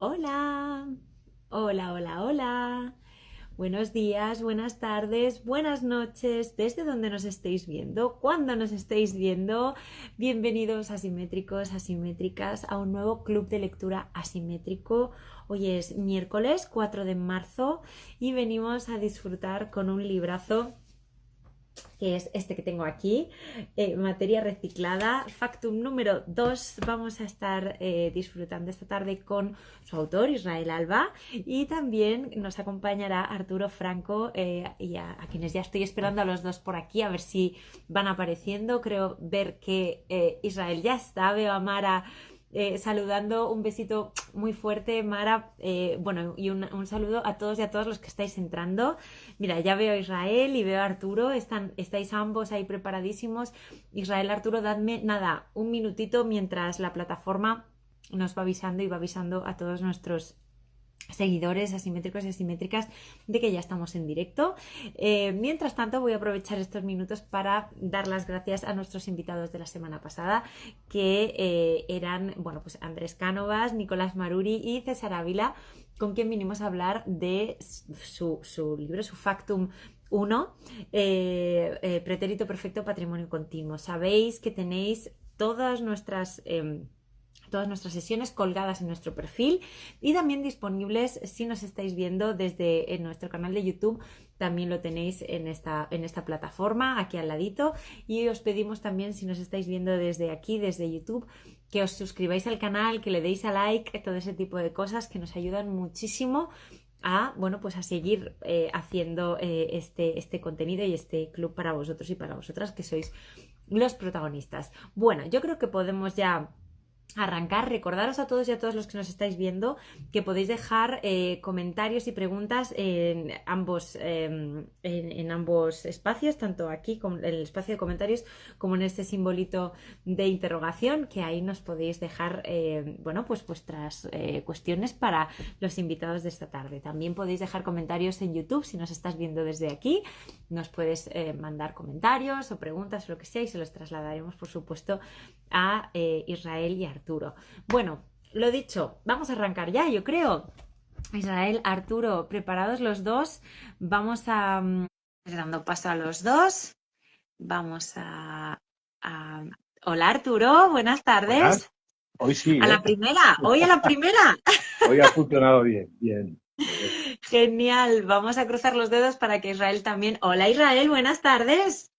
Hola, hola, hola, hola. Buenos días, buenas tardes, buenas noches, desde donde nos estéis viendo, cuando nos estéis viendo. Bienvenidos asimétricos, asimétricas, a un nuevo club de lectura asimétrico. Hoy es miércoles 4 de marzo y venimos a disfrutar con un librazo que es este que tengo aquí, materia reciclada, factum número 2. Vamos a estar disfrutando esta tarde con su autor, Israel Alba, y también nos acompañará Arturo Franco, y a quienes ya estoy esperando a los dos por aquí, a ver si van apareciendo. Creo ver que Israel ya está, veo a Mara saludando, un besito muy fuerte, Mara, bueno, y un saludo a todos y a todas los que estáis entrando. Mira, ya veo a Israel y veo a Arturo, estáis ambos ahí preparadísimos. Israel, Arturo, dadme nada, un minutito mientras la plataforma nos va avisando y va avisando a todos nuestros seguidores asimétricos y asimétricas de que ya estamos en directo. Mientras tanto, voy a aprovechar estos minutos para dar las gracias a nuestros invitados de la semana pasada, que eran, bueno, pues Andrés Cánovas, Nicolás Maruri y César Ávila, con quien vinimos a hablar de su libro, su Factum 1, Pretérito Perfecto, Patrimonio Continuo. Sabéis que tenéis todas nuestras sesiones colgadas en nuestro perfil y también disponibles si nos estáis viendo desde en nuestro canal de YouTube. También lo tenéis en esta plataforma aquí al ladito, y os pedimos también, si nos estáis viendo desde aquí, desde YouTube, que os suscribáis al canal, que le deis a like, todo ese tipo de cosas que nos ayudan muchísimo a, bueno, pues a seguir haciendo este contenido y este club para vosotros y para vosotras, que sois los protagonistas. Bueno, yo creo que podemos ya arrancar. Recordaros a todos y a todas los que nos estáis viendo que podéis dejar comentarios y preguntas en ambos espacios, tanto aquí como en el espacio de comentarios como en este simbolito de interrogación, que ahí nos podéis dejar bueno, pues vuestras cuestiones para los invitados de esta tarde. También podéis dejar comentarios en YouTube si nos estás viendo desde aquí. Nos puedes mandar comentarios o preguntas o lo que sea, y se los trasladaremos, por supuesto, a Israel y Arturo. Bueno, lo dicho, vamos a arrancar ya, yo creo. Israel, Arturo, preparados los dos. Vamos a dando paso a los dos. Vamos a... Hola, Arturo, buenas Buenas. tardes. Hoy sí, A ¿eh? la primera, hoy a la primera. Hoy ha funcionado bien, bien. Joder. Genial, vamos a cruzar los dedos para que Israel también. Hola, Israel, buenas tardes.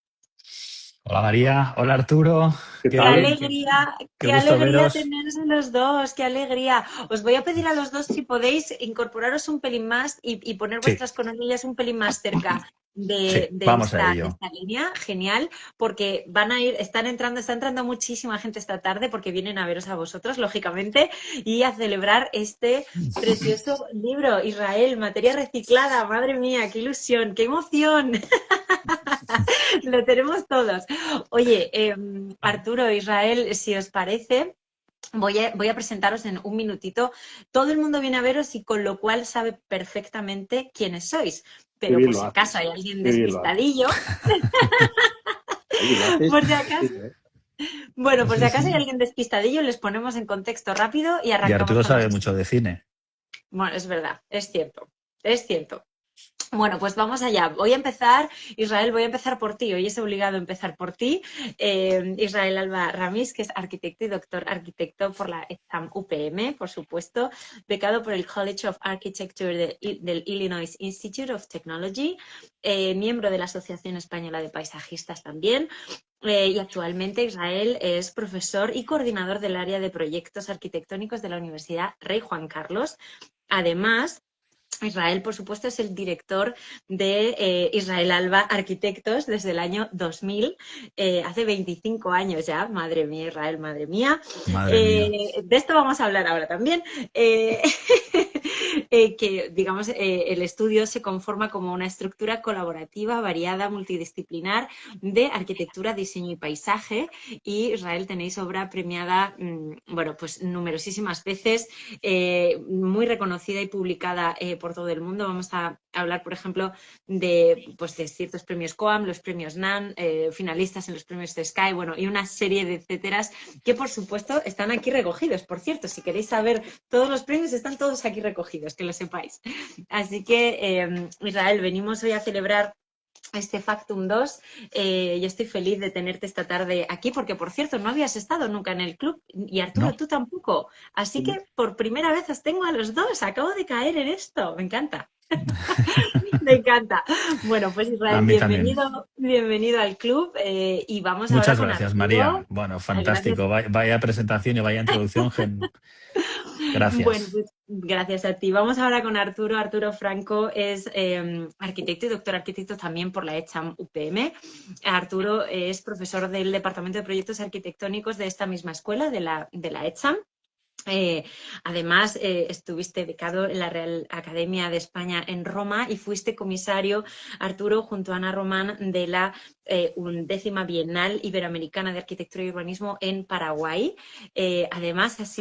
Hola María, hola Arturo, ¿Qué tal? qué Qué gusto alegría veros. teneros a los dos, qué alegría. Os voy a pedir a los dos si podéis incorporaros un pelín más y poner Sí, vuestras coronillas un pelín más cerca sí, de vamos a de ello. esta línea, genial, porque está entrando muchísima gente esta tarde porque vienen a veros a vosotros, lógicamente, y a celebrar este precioso libro, Israel, materia reciclada. Madre mía, qué ilusión, qué emoción. Lo tenemos todos. Oye, Arturo, Israel, si os parece, voy a presentaros en un minutito. Todo el mundo viene a veros y con lo cual sabe perfectamente quiénes sois. Qué Pero bien por lo si haces, acaso hay alguien qué bien lo haces. despistadillo, Oye, lo haces por si bien, acaso, ¿eh? bueno, por si acaso hay alguien despistadillo, les ponemos en contexto rápido y Y arrancamos Arturo con la sabe sesión. mucho de cine. Bueno, es verdad, es cierto, es cierto. Bueno, pues vamos allá. Voy a empezar, Israel, voy a empezar por ti. Hoy es obligado empezar por ti. Israel Alba Ramis, que es arquitecto y doctor arquitecto por la ETSAM UPM, por supuesto, becado por el College of Architecture del Illinois Institute of Technology, miembro de la Asociación Española de Paisajistas también. Y actualmente Israel es profesor y coordinador del área de proyectos arquitectónicos de la Universidad Rey Juan Carlos. Además, Israel, por supuesto, es el director de Israel Alba Arquitectos desde el año 2000, hace 25 años ya. Madre mía, Israel, madre mía. Madre mía. De esto vamos a hablar ahora también. Que, digamos, el estudio se conforma como una estructura colaborativa, variada, multidisciplinar de arquitectura, diseño y paisaje. Y Israel, tenéis obra premiada, bueno, pues numerosísimas veces, muy reconocida y publicada por todo el mundo. Vamos a hablar, por ejemplo, de, pues, de ciertos premios COAM, los premios NAN, finalistas en los premios de Sky, bueno, y una serie de etcéteras que, por supuesto, están aquí recogidos. Por cierto, si queréis saber todos los premios, están todos aquí recogidos, que lo sepáis. Así que, Israel, venimos hoy a celebrar este Factum 2. Yo estoy feliz de tenerte esta tarde aquí porque, por cierto, no habías estado nunca en el club y Arturo, No, tú tampoco. Así que por primera vez os tengo a los dos. Acabo de caer en esto. Me encanta. Me encanta. Bueno, pues a Israel, mí también. bienvenido al club y vamos ahora Muchas con gracias, Arturo. María. Bueno, Gracias. fantástico. Vaya presentación y vaya introducción. Bueno, Gracias. pues gracias a ti. Vamos ahora con Arturo. Arturo Franco es arquitecto y doctor arquitecto también por la ECHAM UPM. Arturo es profesor del Departamento de Proyectos Arquitectónicos de esta misma escuela, de la ECHAM. Además, estuviste becado en la Real Academia de España en Roma y fuiste comisario, Arturo, junto a Ana Román, de la 11ª Bienal Iberoamericana de Arquitectura y Urbanismo en Paraguay. Además, eres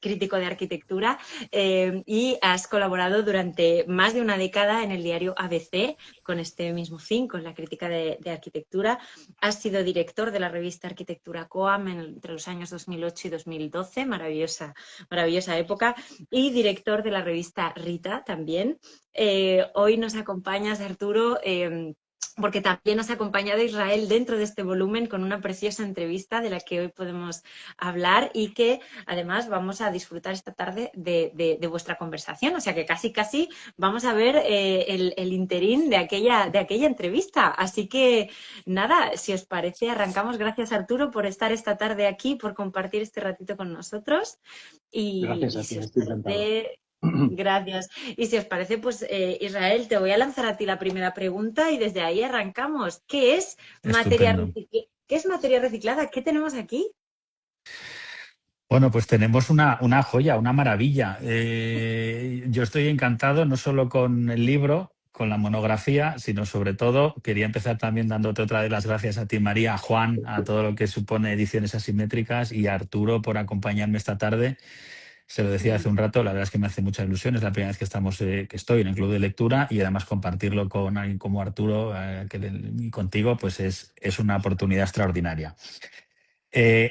crítico de arquitectura y has colaborado durante más de una década en el diario ABC con este mismo fin, con la crítica de arquitectura. Has sido director de la revista Arquitectura COAM entre los años 2008 y 2012, maravillosa, maravillosa época, y director de la revista Rita también. Hoy nos acompañas, Arturo, porque también nos ha acompañado Israel dentro de este volumen con una preciosa entrevista de la que hoy podemos hablar y que además vamos a disfrutar esta tarde de vuestra conversación. O sea que casi vamos a ver el interín de aquella entrevista. Así que nada, si os parece, arrancamos. Gracias, Arturo, por estar esta tarde aquí, por compartir este ratito con nosotros. Gracias Y a ti, si os estoy encantado. parece, gracias. Y si os parece, pues Israel, te voy a lanzar a ti la primera pregunta y desde ahí arrancamos. Estupendo. ¿Qué es materia reciclada? ¿Qué tenemos aquí? Bueno, pues tenemos una joya, una maravilla. Yo estoy encantado no solo con el libro, con la monografía, sino sobre todo quería empezar también dándote otra de las gracias a ti, María, a Juan, a todo lo que supone Ediciones Asimétricas y a Arturo por acompañarme esta tarde. Se lo decía hace un rato, la verdad es que me hace mucha ilusión. Es la primera vez que estoy en el club de lectura y además compartirlo con alguien como Arturo y contigo, pues es una oportunidad extraordinaria.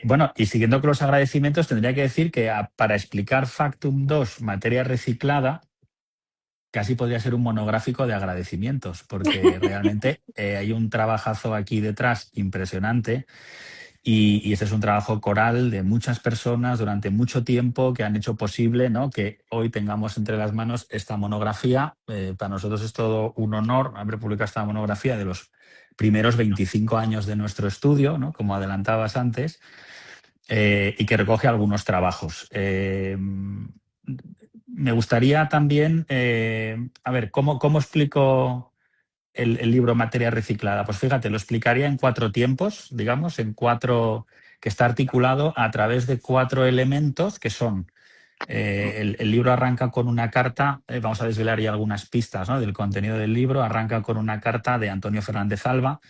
Bueno, y siguiendo con los agradecimientos, tendría que decir que para explicar Factum 2, materia reciclada, casi podría ser un monográfico de agradecimientos, porque realmente hay un trabajazo aquí detrás impresionante. Y este es un trabajo coral de muchas personas durante mucho tiempo que han hecho posible, ¿no?, que hoy tengamos entre las manos esta monografía. Para nosotros es todo un honor haber publicado esta monografía de los primeros 25 años de nuestro estudio, ¿no?, como adelantabas antes, y que recoge algunos trabajos. Me gustaría también, a ver, ¿cómo explico el libro Materia Reciclada? Pues fíjate, lo explicaría en 4 tiempos, digamos, que está articulado a través de 4 elementos que son, el libro arranca con una carta, vamos a desvelar ya algunas pistas, ¿no?, del contenido del libro. Arranca con una carta de Antonio Fernández Alba,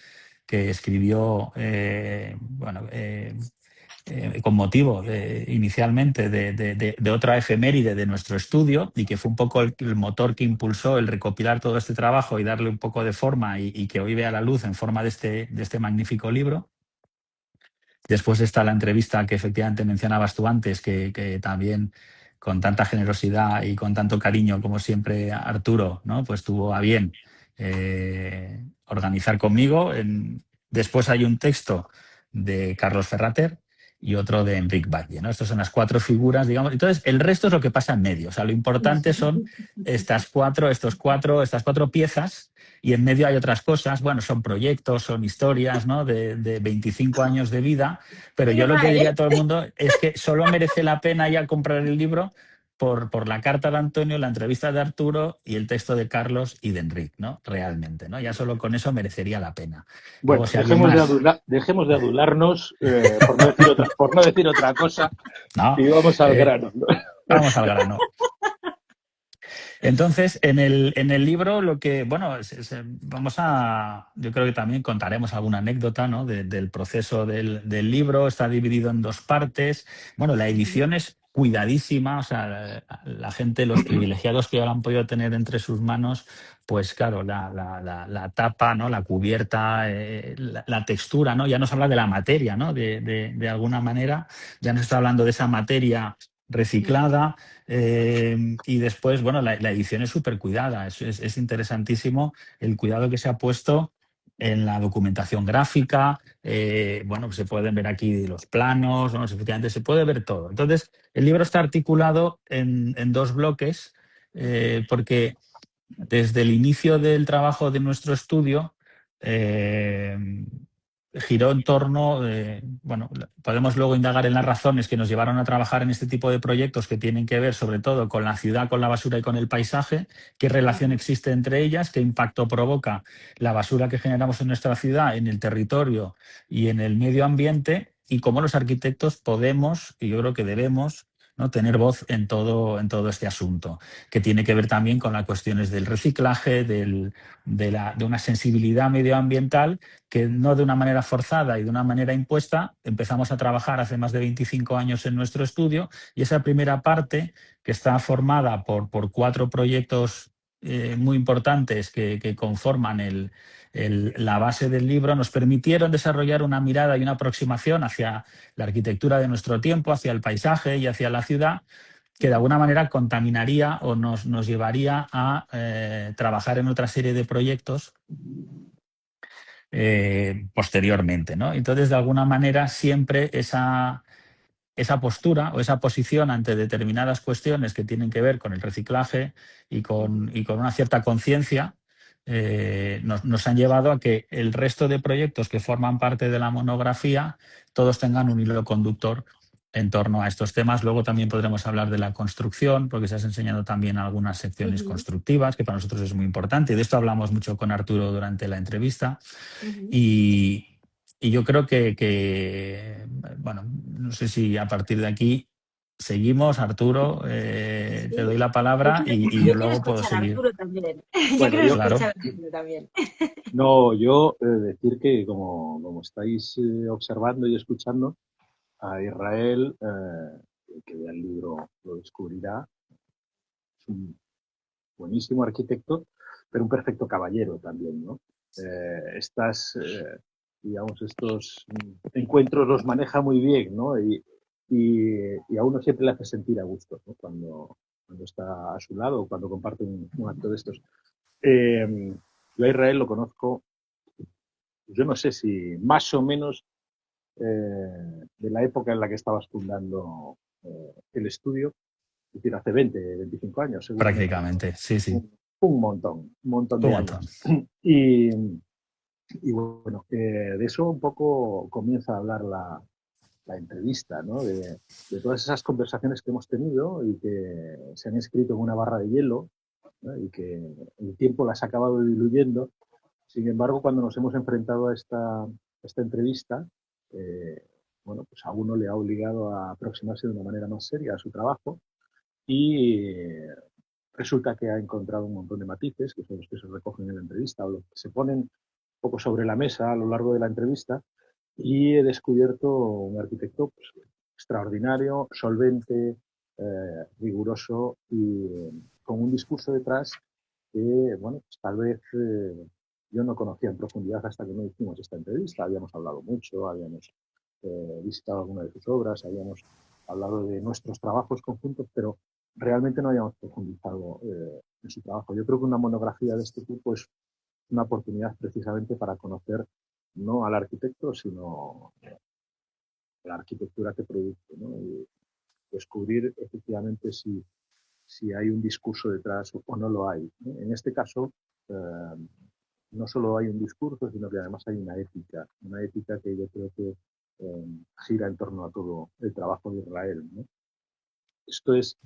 que escribió, con motivo inicialmente de otra efeméride de nuestro estudio y que fue un poco el motor que impulsó el recopilar todo este trabajo y darle un poco de forma y que hoy vea la luz en forma de este magnífico libro. Después está la entrevista que efectivamente mencionabas tú antes, que también con tanta generosidad y con tanto cariño como siempre Arturo, ¿no?, pues tuvo a bien organizar conmigo. Después hay un texto de Carlos Ferrater y otro de Enric Batlle, ¿no? Estas son las 4 figuras, digamos. Entonces, el resto es lo que pasa en medio. O sea, lo importante son estas 4 piezas, y en medio hay otras cosas. Bueno, son proyectos, son historias, ¿no?, de 25 años de vida. Pero yo lo que diría a todo el mundo es que solo merece la pena ya comprar el libro por la carta de Antonio, la entrevista de Arturo y el texto de Carlos y de Enric, ¿no? Realmente, ¿no? Ya solo con eso merecería la pena. Bueno, Luego, si alguien más... dejemos de adularnos, por no decir otra cosa, No, y vamos al grano. vamos al grano. Entonces, en el libro lo que, bueno, yo creo que también contaremos alguna anécdota, ¿no?, del proceso del libro. Está dividido en 2 partes. Bueno, la edición es cuidadísima, o sea, la gente, los privilegiados que ahora han podido tener entre sus manos, pues claro, la tapa, ¿no? La cubierta, la textura, ¿no? Ya nos habla de la materia, ¿no? De alguna manera, ya nos está hablando de esa materia reciclada, y después, bueno, la edición es súper cuidada, es interesantísimo el cuidado que se ha puesto en la documentación gráfica. Bueno, pues se pueden ver aquí los planos, ¿no? Efectivamente se puede ver todo. Entonces, el libro está articulado en dos bloques, porque desde el inicio del trabajo de nuestro estudio, giró en torno, bueno, podemos luego indagar en las razones que nos llevaron a trabajar en este tipo de proyectos que tienen que ver sobre todo con la ciudad, con la basura y con el paisaje, qué relación existe entre ellas, qué impacto provoca la basura que generamos en nuestra ciudad, en el territorio y en el medio ambiente, y cómo los arquitectos podemos, y yo creo que debemos, ¿no?, tener voz en todo este asunto, que tiene que ver también con las cuestiones del reciclaje, de una sensibilidad medioambiental que no de una manera forzada y de una manera impuesta. Empezamos a trabajar hace más de 25 años en nuestro estudio, y esa primera parte, que está formada por 4 proyectos muy importantes que conforman la base del libro, nos permitieron desarrollar una mirada y una aproximación hacia la arquitectura de nuestro tiempo, hacia el paisaje y hacia la ciudad, que de alguna manera contaminaría o nos llevaría a trabajar en otra serie de proyectos posteriormente, ¿no? Entonces, de alguna manera, siempre esa postura o esa posición ante determinadas cuestiones que tienen que ver con el reciclaje y con una cierta conciencia, nos han llevado a que el resto de proyectos que forman parte de la monografía todos tengan un hilo conductor en torno a estos temas. Luego también podremos hablar de la construcción, porque se has enseñado también algunas secciones constructivas, que para nosotros es muy importante. Y de esto hablamos mucho con Arturo durante la entrevista. Y yo creo bueno, no sé si a partir de aquí seguimos, Arturo, te doy la palabra y yo Yo quiero luego puedo escuchar a seguir. Arturo también. Yo Bueno, quiero yo, Claro. escuchar a Arturo también. no, yo decir que como estáis observando y escuchando, a Israel, el que vea el libro lo descubrirá, es un buenísimo arquitecto, pero un perfecto caballero también, ¿no? Digamos, estos encuentros los maneja muy bien, ¿no? Y a uno siempre le hace sentir a gusto, ¿no? Cuando está a su lado o cuando comparte un acto de estos. Yo a Israel lo conozco, yo no sé si más o menos de la época en la que estabas fundando el estudio, es decir, hace 20, 25 años, seguramente. Prácticamente, sí, sí. Un montón Un de montón. años. Y, y bueno, de eso un poco comienza a hablar la entrevista, ¿no? De todas esas conversaciones que hemos tenido y que se han escrito en una barra de hielo, ¿no? Y que el tiempo las ha acabado diluyendo. Sin embargo, cuando nos hemos enfrentado a esta entrevista, bueno, pues a uno le ha obligado a aproximarse de una manera más seria a su trabajo y resulta que ha encontrado un montón de matices, que son los que se recogen en la entrevista o los que se ponen un poco sobre la mesa a lo largo de la entrevista, y he descubierto un arquitecto pues, extraordinario, solvente, riguroso y con un discurso detrás que, bueno, pues tal vez yo no conocía en profundidad hasta que no hicimos esta entrevista. Habíamos hablado mucho, habíamos visitado alguna de sus obras, habíamos hablado de nuestros trabajos conjuntos, pero realmente no habíamos profundizado en su trabajo. Yo creo que una monografía de este tipo es una oportunidad precisamente para conocer no al arquitecto, sino la arquitectura que produce, ¿no? Y descubrir efectivamente si hay un discurso detrás o no lo hay, ¿no? En este caso, no solo hay un discurso, sino que además hay una ética que yo creo que gira en torno a todo el trabajo de Israel, ¿no? Esto es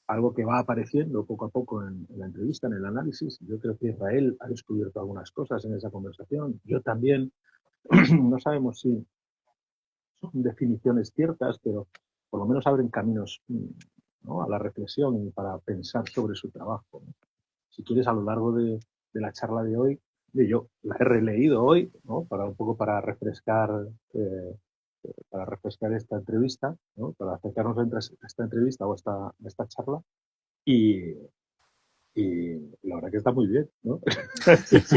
algo que va apareciendo poco a poco en la entrevista, en el análisis. Yo creo que Israel ha descubierto algunas cosas en esa conversación. Yo también. No sabemos si son definiciones ciertas, pero por lo menos abren caminos, ¿no?, a la reflexión y para pensar sobre su trabajo, ¿no? Si quieres, a lo largo de la charla de hoy, yo la he releído hoy, ¿no?, para un poco para refrescar para refrescar esta entrevista, ¿no? Para acercarnos a esta entrevista o esta charla. Y la verdad que está muy bien, ¿no? Sí, sí.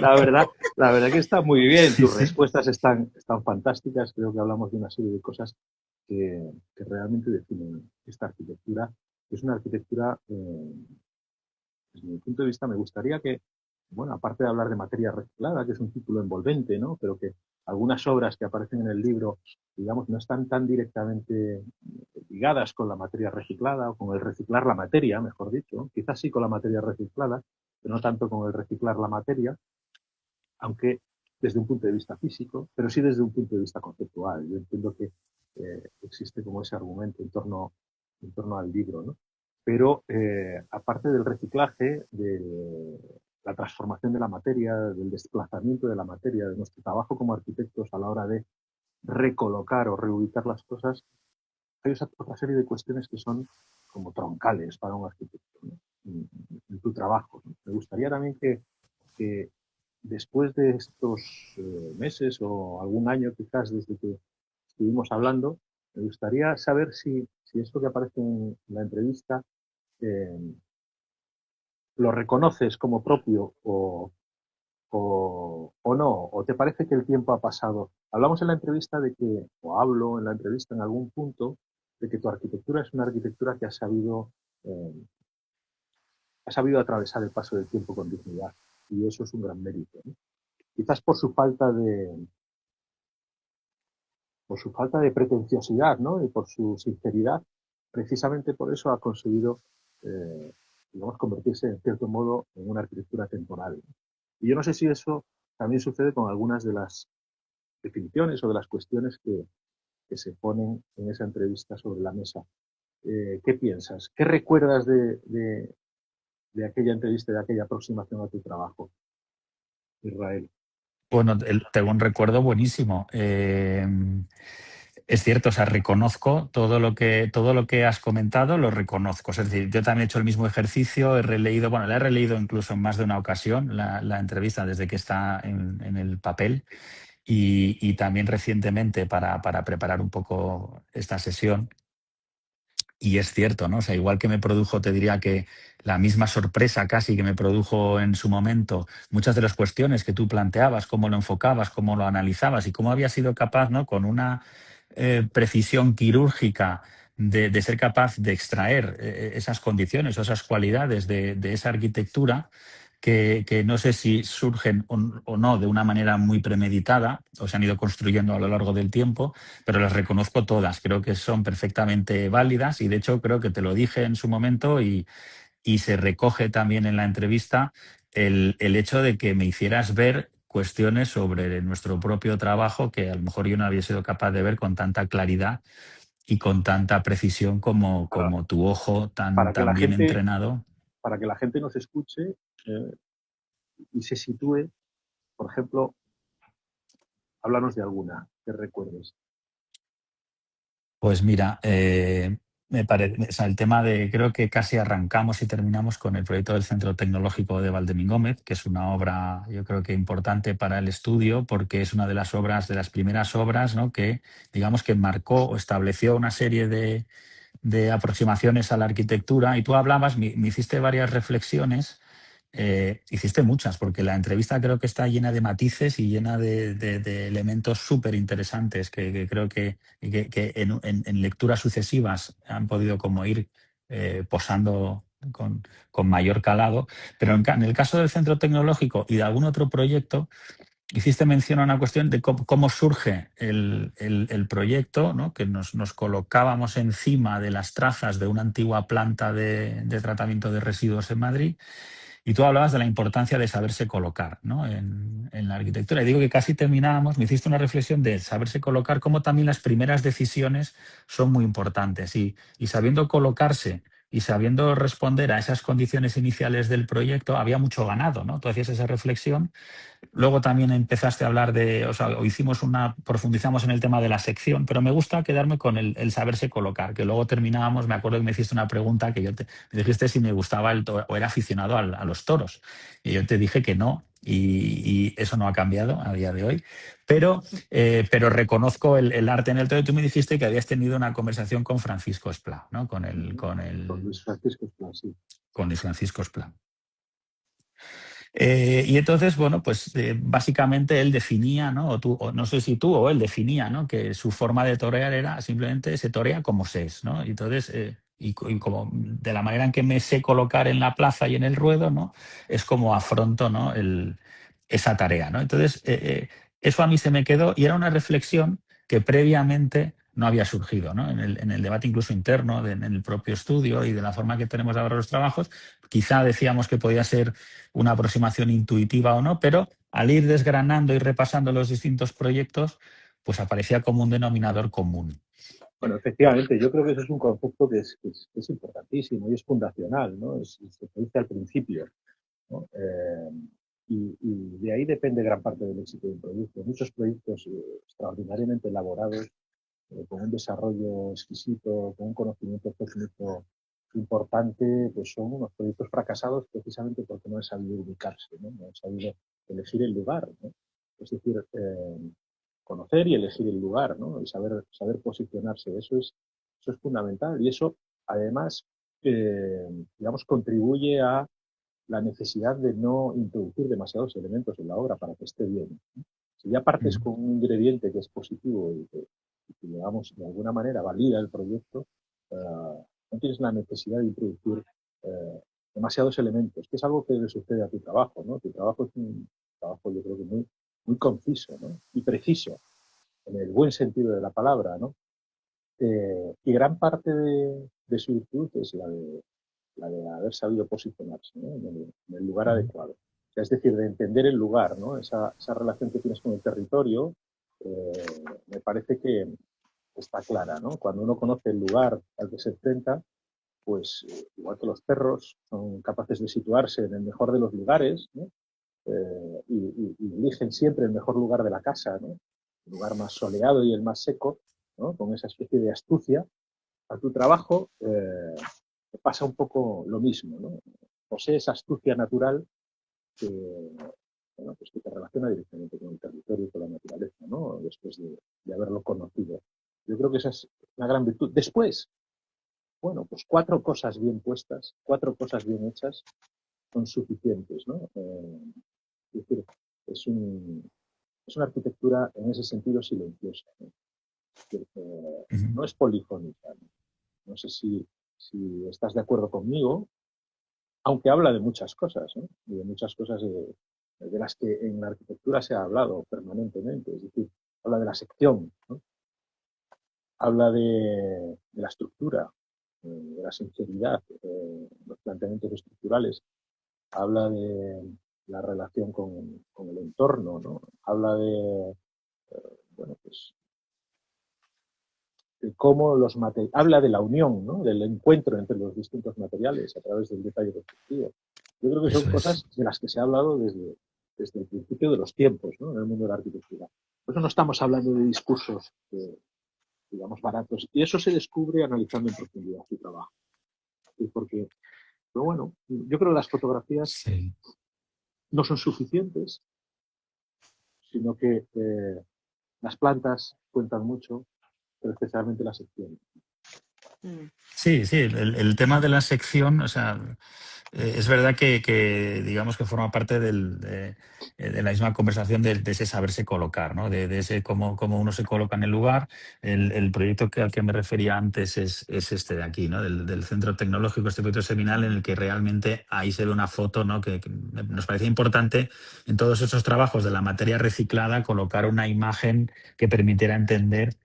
La verdad que está muy bien. Sí, Tus sí. respuestas están fantásticas. Creo que hablamos de una serie de cosas que realmente definen esta arquitectura. Es una arquitectura, desde mi punto de vista, me gustaría que, bueno, aparte de hablar de materia reciclada, que es un título envolvente, ¿no? Pero que algunas obras que aparecen en el libro, digamos, no están tan directamente ligadas con la materia reciclada o con el reciclar la materia, mejor dicho. Quizás sí con la materia reciclada, pero no tanto con el reciclar la materia, aunque desde un punto de vista físico, pero sí desde un punto de vista conceptual. Yo entiendo que existe como ese argumento en torno al libro, ¿no? Pero aparte del reciclaje, de la transformación de la materia, del desplazamiento de la materia, de nuestro trabajo como arquitectos a la hora de recolocar o reubicar las cosas, hay otra serie de cuestiones que son como troncales para un arquitecto, ¿no? En tu trabajo, ¿no? Me gustaría también que después de estos meses o algún año quizás desde que estuvimos hablando, me gustaría saber si esto que aparece en la entrevista eh, lo reconoces como propio o no, o te parece que el tiempo ha pasado. Hablamos en la entrevista de que, o hablo en la entrevista en algún punto, de que tu arquitectura es una arquitectura que ha sabido atravesar el paso del tiempo con dignidad. Y eso es un gran mérito, ¿no? Quizás por su falta de pretenciosidad, ¿no? Y por su sinceridad, precisamente por eso ha conseguido, eh, digamos, convertirse en cierto modo en una arquitectura temporal. Y yo no sé si eso también sucede con algunas de las definiciones o de las cuestiones que se ponen en esa entrevista sobre la mesa. ¿Qué piensas? ¿Qué recuerdas de aquella entrevista, de aquella aproximación a tu trabajo, Israel? Bueno, tengo un recuerdo buenísimo. Es cierto, o sea, reconozco todo lo que has comentado, lo reconozco. Es decir, yo también he hecho el mismo ejercicio, he releído, bueno, la he releído incluso en más de una ocasión, la entrevista desde que está en el papel y también recientemente para preparar un poco esta sesión. Y es cierto, ¿no? O sea, igual que me produjo, te diría que la misma sorpresa casi que me produjo en su momento, muchas de las cuestiones que tú planteabas, cómo lo enfocabas, cómo lo analizabas y cómo había sido capaz, ¿no? Con una precisión quirúrgica de ser capaz de extraer esas condiciones o esas cualidades de esa arquitectura que no sé si surgen o no de una manera muy premeditada o se han ido construyendo a lo largo del tiempo, pero las reconozco todas. Creo que son perfectamente válidas y de hecho creo que te lo dije en su momento y se recoge también en la entrevista el hecho de que me hicieras ver cuestiones sobre nuestro propio trabajo que a lo mejor yo no había sido capaz de ver con tanta claridad y con tanta precisión Para, como tu ojo para que tan la bien gente, entrenado. para que la gente nos escuche y se sitúe, por ejemplo, háblanos de alguna que recuerdes. Pues mira, me parece, o sea, el tema de, creo que casi arrancamos y terminamos con el proyecto del Centro Tecnológico de Valdemín Gómez, que es una obra, yo creo que importante para el estudio, porque es una de las obras, de las primeras obras, ¿no? Que, digamos, que marcó o estableció una serie de aproximaciones a la arquitectura. Y tú hablabas, me hiciste varias reflexiones. Hiciste muchas, porque la entrevista creo que está llena de matices y llena de elementos súper interesantes que creo que en lecturas sucesivas han podido como ir posando con mayor calado. Pero en el caso del Centro Tecnológico y de algún otro proyecto, hiciste mención a una cuestión de cómo surge el proyecto, ¿no? Que nos colocábamos encima de las trazas de una antigua planta de tratamiento de residuos en Madrid. Y tú hablabas de la importancia de saberse colocar, ¿no? En la arquitectura. Y digo que casi terminábamos, me hiciste una reflexión de saberse colocar, cómo también las primeras decisiones son muy importantes. Y sabiendo colocarse y sabiendo responder a esas condiciones iniciales del proyecto, había mucho ganado, ¿no? Tú hacías esa reflexión Luego también empezaste a hablar o sea, profundizamos en el tema de la sección, pero me gusta quedarme con el saberse colocar, que luego terminábamos, me acuerdo que me hiciste una pregunta que me dijiste si me gustaba o era aficionado a los toros. Y yo te dije que no, y eso no ha cambiado a día de hoy. Pero reconozco el arte en el toro. Tú me dijiste que habías tenido una conversación con Francisco Esplá, ¿no? Con Luis Francisco Esplá, sí. Con Luis Francisco Esplá. Y entonces, bueno, pues básicamente él definía, ¿no? O no sé si tú o él definía, ¿no? Que su forma de torear era simplemente se torea como se es, ¿no? Y entonces, y como de la manera en que me sé colocar en la plaza y en el ruedo, ¿no? Es como afronto, ¿no? Esa tarea, ¿no? Entonces, eso a mí se me quedó y era una reflexión que previamente no había surgido, ¿no? En el debate incluso interno, en el propio estudio y de la forma que tenemos ahora los trabajos. Quizá decíamos que podía ser una aproximación intuitiva o no, pero al ir desgranando y repasando los distintos proyectos, pues aparecía como un denominador común. Bueno, efectivamente, yo creo que eso es un concepto que es importantísimo y es fundacional, ¿no? Se dice al principio, ¿no? Y de ahí depende gran parte del éxito de un proyecto. Muchos proyectos extraordinariamente elaborados, con un desarrollo exquisito, con un conocimiento técnico importante, pues son unos proyectos fracasados precisamente porque no han sabido ubicarse, no han sabido elegir el lugar, ¿no? Es decir, conocer y elegir el lugar, ¿no? Y saber posicionarse. Eso es fundamental. Y eso, además, digamos, contribuye a la necesidad de no introducir demasiados elementos en la obra para que esté bien, ¿no? Si ya partes con un ingrediente que es positivo y que digamos, de alguna manera valida el proyecto, no tienes la necesidad de introducir demasiados elementos, que es algo que le sucede a tu trabajo, ¿no? Tu trabajo es un trabajo, yo creo que muy conciso, ¿no? Y preciso, en el buen sentido de la palabra, ¿no? Y gran parte de su virtud es la de haber sabido posicionarse, ¿no? En el lugar adecuado. O sea, es decir, de entender el lugar, ¿no? Esa relación que tienes con el territorio, me parece que está clara, ¿no? Cuando uno conoce el lugar al que se enfrenta, pues igual que los perros son capaces de situarse en el mejor de los lugares, ¿no? Y eligen siempre el mejor lugar de la casa, ¿no? El lugar más soleado y el más seco, ¿no? Con esa especie de astucia. A tu trabajo pasa un poco lo mismo, ¿no? Posee esa astucia natural que, bueno, pues que te relaciona directamente con el territorio y con la naturaleza, ¿no? Después de haberlo conocido. Yo creo que esa es una gran virtud. Después, bueno, pues 4 cosas bien puestas, 4 cosas bien hechas son suficientes, ¿no? Es decir, es una arquitectura en ese sentido silenciosa, ¿no? No es polifónica, ¿no? No sé si estás de acuerdo conmigo, aunque habla de muchas cosas, ¿no? Y de muchas cosas de las que en la arquitectura se ha hablado permanentemente. Es decir, habla de la sección, ¿no? Habla de la estructura, de la sinceridad, los planteamientos estructurales. Habla de la relación con el entorno, ¿no? Habla de, bueno, pues, de cómo habla de la unión, ¿no? Del encuentro entre los distintos materiales a través del detalle constructivo. Yo creo que son cosas de las que se ha hablado desde el principio de los tiempos, ¿no? En el mundo de la arquitectura. Por eso no estamos hablando de discursos digamos, baratos. Y eso se descubre analizando en profundidad su trabajo. Porque, pero bueno, yo creo que las fotografías no son suficientes, sino que las plantas cuentan mucho, pero especialmente la sección. Sí, el tema de la sección, o sea, es verdad que digamos que forma parte de la misma conversación de ese saberse colocar, ¿no? De ese cómo uno se coloca en el lugar. El proyecto al que me refería antes es este de aquí, ¿no? Del Centro Tecnológico, este proyecto seminal en el que realmente ahí se ve una foto, ¿no? Que nos parecía importante en todos esos trabajos de la materia reciclada colocar una imagen que permitiera entender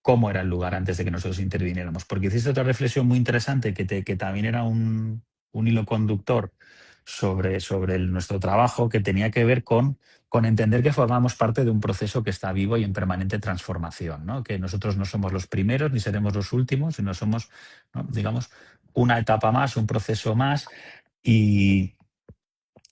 cómo era el lugar antes de que nosotros interviniéramos. Porque hiciste otra reflexión muy interesante que también era un hilo conductor sobre nuestro trabajo, que tenía que ver con entender que formamos parte de un proceso que está vivo y en permanente transformación, ¿no? Que nosotros no somos los primeros ni seremos los últimos, sino somos, ¿no? digamos, una etapa más, un proceso más. Y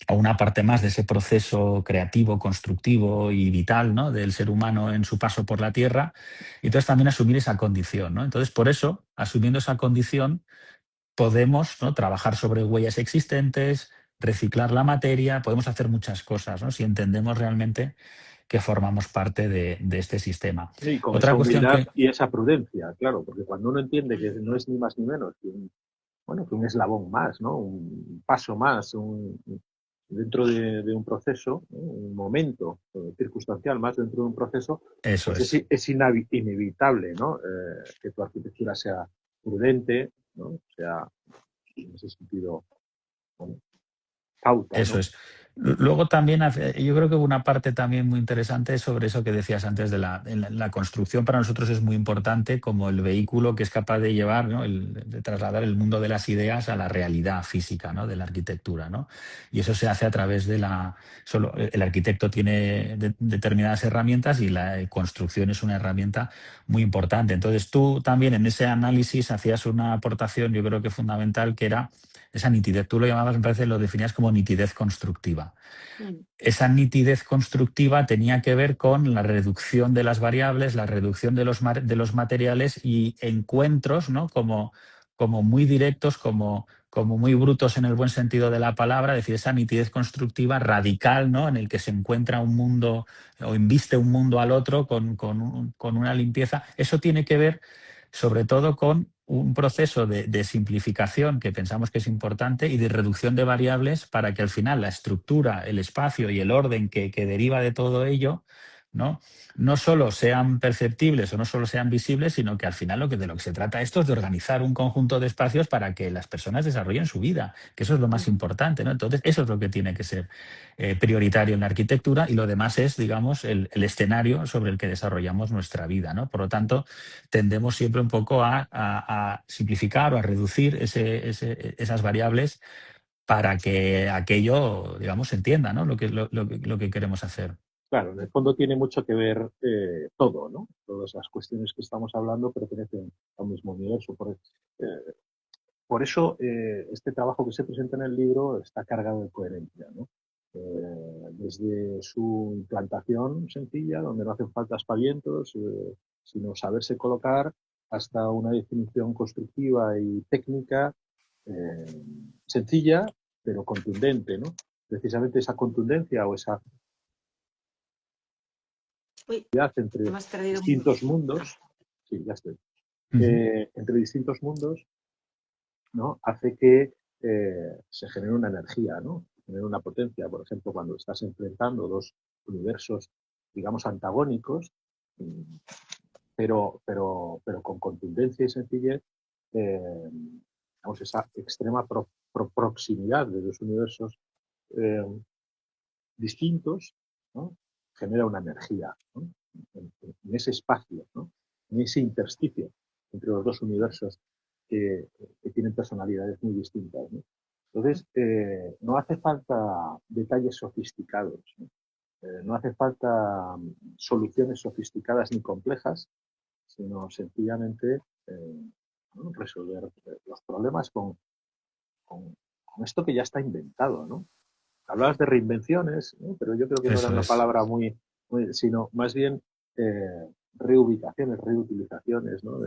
o una parte más de ese proceso creativo, constructivo y vital, ¿no?, del ser humano en su paso por la Tierra, y entonces también asumir esa condición, ¿no? Entonces, por eso, asumiendo esa condición, podemos, ¿no?, trabajar sobre huellas existentes, reciclar la materia, podemos hacer muchas cosas, ¿no?, si entendemos realmente que formamos parte de este sistema. Y con esa Otra cuestión humildad que... y esa prudencia, claro, porque cuando uno entiende que no es ni más ni menos que que un eslabón más, ¿no? Un paso más, dentro de un proceso, ¿no? Un momento circunstancial más dentro de un proceso, Eso pues es. es inevitable, ¿no? Que tu arquitectura sea prudente, ¿no? Sea, en ese sentido, bueno, cauta, Eso ¿no? es. Luego también, yo creo que una parte también muy interesante sobre eso que decías antes de la construcción para nosotros es muy importante como el vehículo que es capaz de llevar, ¿no?, de trasladar el mundo de las ideas a la realidad física, ¿no?, de la arquitectura, ¿no? Y eso se hace a través de solo el arquitecto tiene determinadas herramientas y la construcción es una herramienta muy importante. Entonces tú también en ese análisis hacías una aportación, yo creo que fundamental, que era esa nitidez. Tú lo llamabas, me parece, lo definías como nitidez constructiva. Esa nitidez constructiva tenía que ver con la reducción de las variables, la reducción de los materiales y encuentros, ¿no?, como muy directos, como muy brutos en el buen sentido de la palabra, es decir, esa nitidez constructiva radical, ¿no?, en el que se encuentra un mundo o inviste un mundo al otro con una limpieza. Eso tiene que ver sobre todo con un proceso de simplificación que pensamos que es importante y de reducción de variables para que al final la estructura, el espacio y el orden que deriva de todo ello, ¿no?, no solo sean perceptibles o no solo sean visibles, sino que al final de lo que se trata esto es de organizar un conjunto de espacios para que las personas desarrollen su vida, que eso es lo más importante, ¿no? Entonces, eso es lo que tiene que ser prioritario en la arquitectura y lo demás es, digamos, el escenario sobre el que desarrollamos nuestra vida, ¿no? Por lo tanto, tendemos siempre un poco a simplificar o a reducir esas variables para que aquello, digamos, se entienda, ¿no?, lo que queremos hacer. Claro, en el fondo tiene mucho que ver todo, ¿no? Todas las cuestiones que estamos hablando pertenecen al mismo universo. Por eso, este trabajo que se presenta en el libro está cargado de coherencia, ¿no? Desde su implantación sencilla, donde no hacen falta aspavientos, sino saberse colocar, hasta una definición constructiva y técnica sencilla, pero contundente, ¿no? Precisamente esa contundencia o esa Uy, entre hemos perdido un poco. distintos mundos, sí, ya estoy, entre distintos mundos, ¿no? Hace que se genere una energía, ¿no? Se genere una potencia. Por ejemplo, cuando estás enfrentando dos universos, digamos, antagónicos, pero con contundencia y sencillez, digamos, esa extrema proximidad de dos universos eh, distintos, ¿no? Genera una energía, ¿no? En ese espacio, ¿no? En ese intersticio entre los dos universos que tienen personalidades muy distintas, ¿no? Entonces, no hace falta detalles sofisticados, ¿no? No hace falta soluciones sofisticadas ni complejas, sino sencillamente bueno, resolver los problemas con esto que ya está inventado, ¿no? Hablabas de reinvenciones, ¿no? Pero yo creo que no era Eso una es. palabra sino más bien reubicaciones, reutilizaciones, ¿no?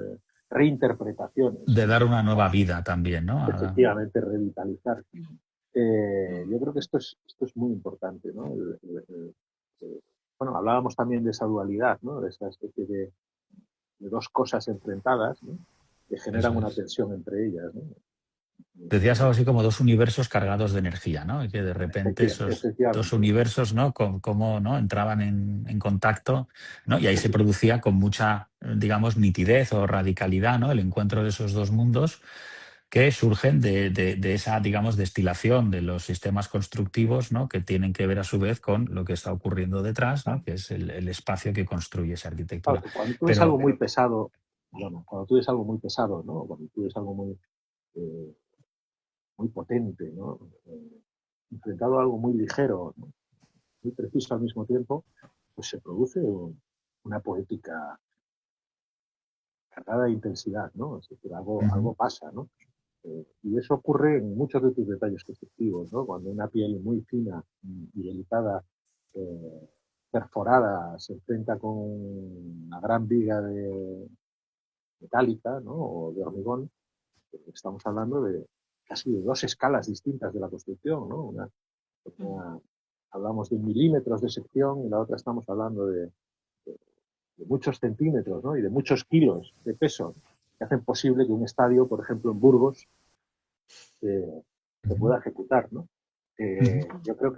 Reinterpretaciones, De dar una nueva vida también, ¿no? efectivamente revitalizar. Yo creo que esto es muy importante, ¿no? Bueno, hablábamos también de esa dualidad, ¿no? De esa especie de dos cosas enfrentadas, ¿no? Que generan Eso una es. tensión entre ellas, ¿no? Decías algo así como dos universos cargados de energía, ¿no? Y que de repente esos dos Efectivamente, universos, ¿no?, como, ¿no?, entraban en contacto, ¿no? Y ahí se producía con mucha, digamos, nitidez o radicalidad, ¿no?, el encuentro de esos dos mundos que surgen de esa, digamos, destilación de los sistemas constructivos, ¿no?, que tienen que ver a su vez con lo que está ocurriendo detrás, ¿no?, que es el espacio que construye esa arquitectura. cuando tú ves algo Pero muy pesado, bueno, cuando tú ves algo muy pesado, ¿no? Cuando tú ves algo eh, muy potente, ¿no? Enfrentado a algo muy ligero, ¿no? Muy preciso al mismo tiempo, pues se produce una poética cargada de intensidad, ¿no? Es decir, algo pasa, ¿no? Y eso ocurre en muchos de tus detalles constructivos, ¿no? Cuando una piel muy fina y delicada, perforada, se enfrenta con una gran viga metálica, ¿no? O de hormigón, estamos hablando de casi de dos escalas distintas de la construcción, ¿no? Hablamos de milímetros de sección y la otra estamos hablando de muchos centímetros, ¿no? Y de muchos kilos de peso que hacen posible que un estadio, por ejemplo, en Burgos, se pueda ejecutar, ¿no? Yo creo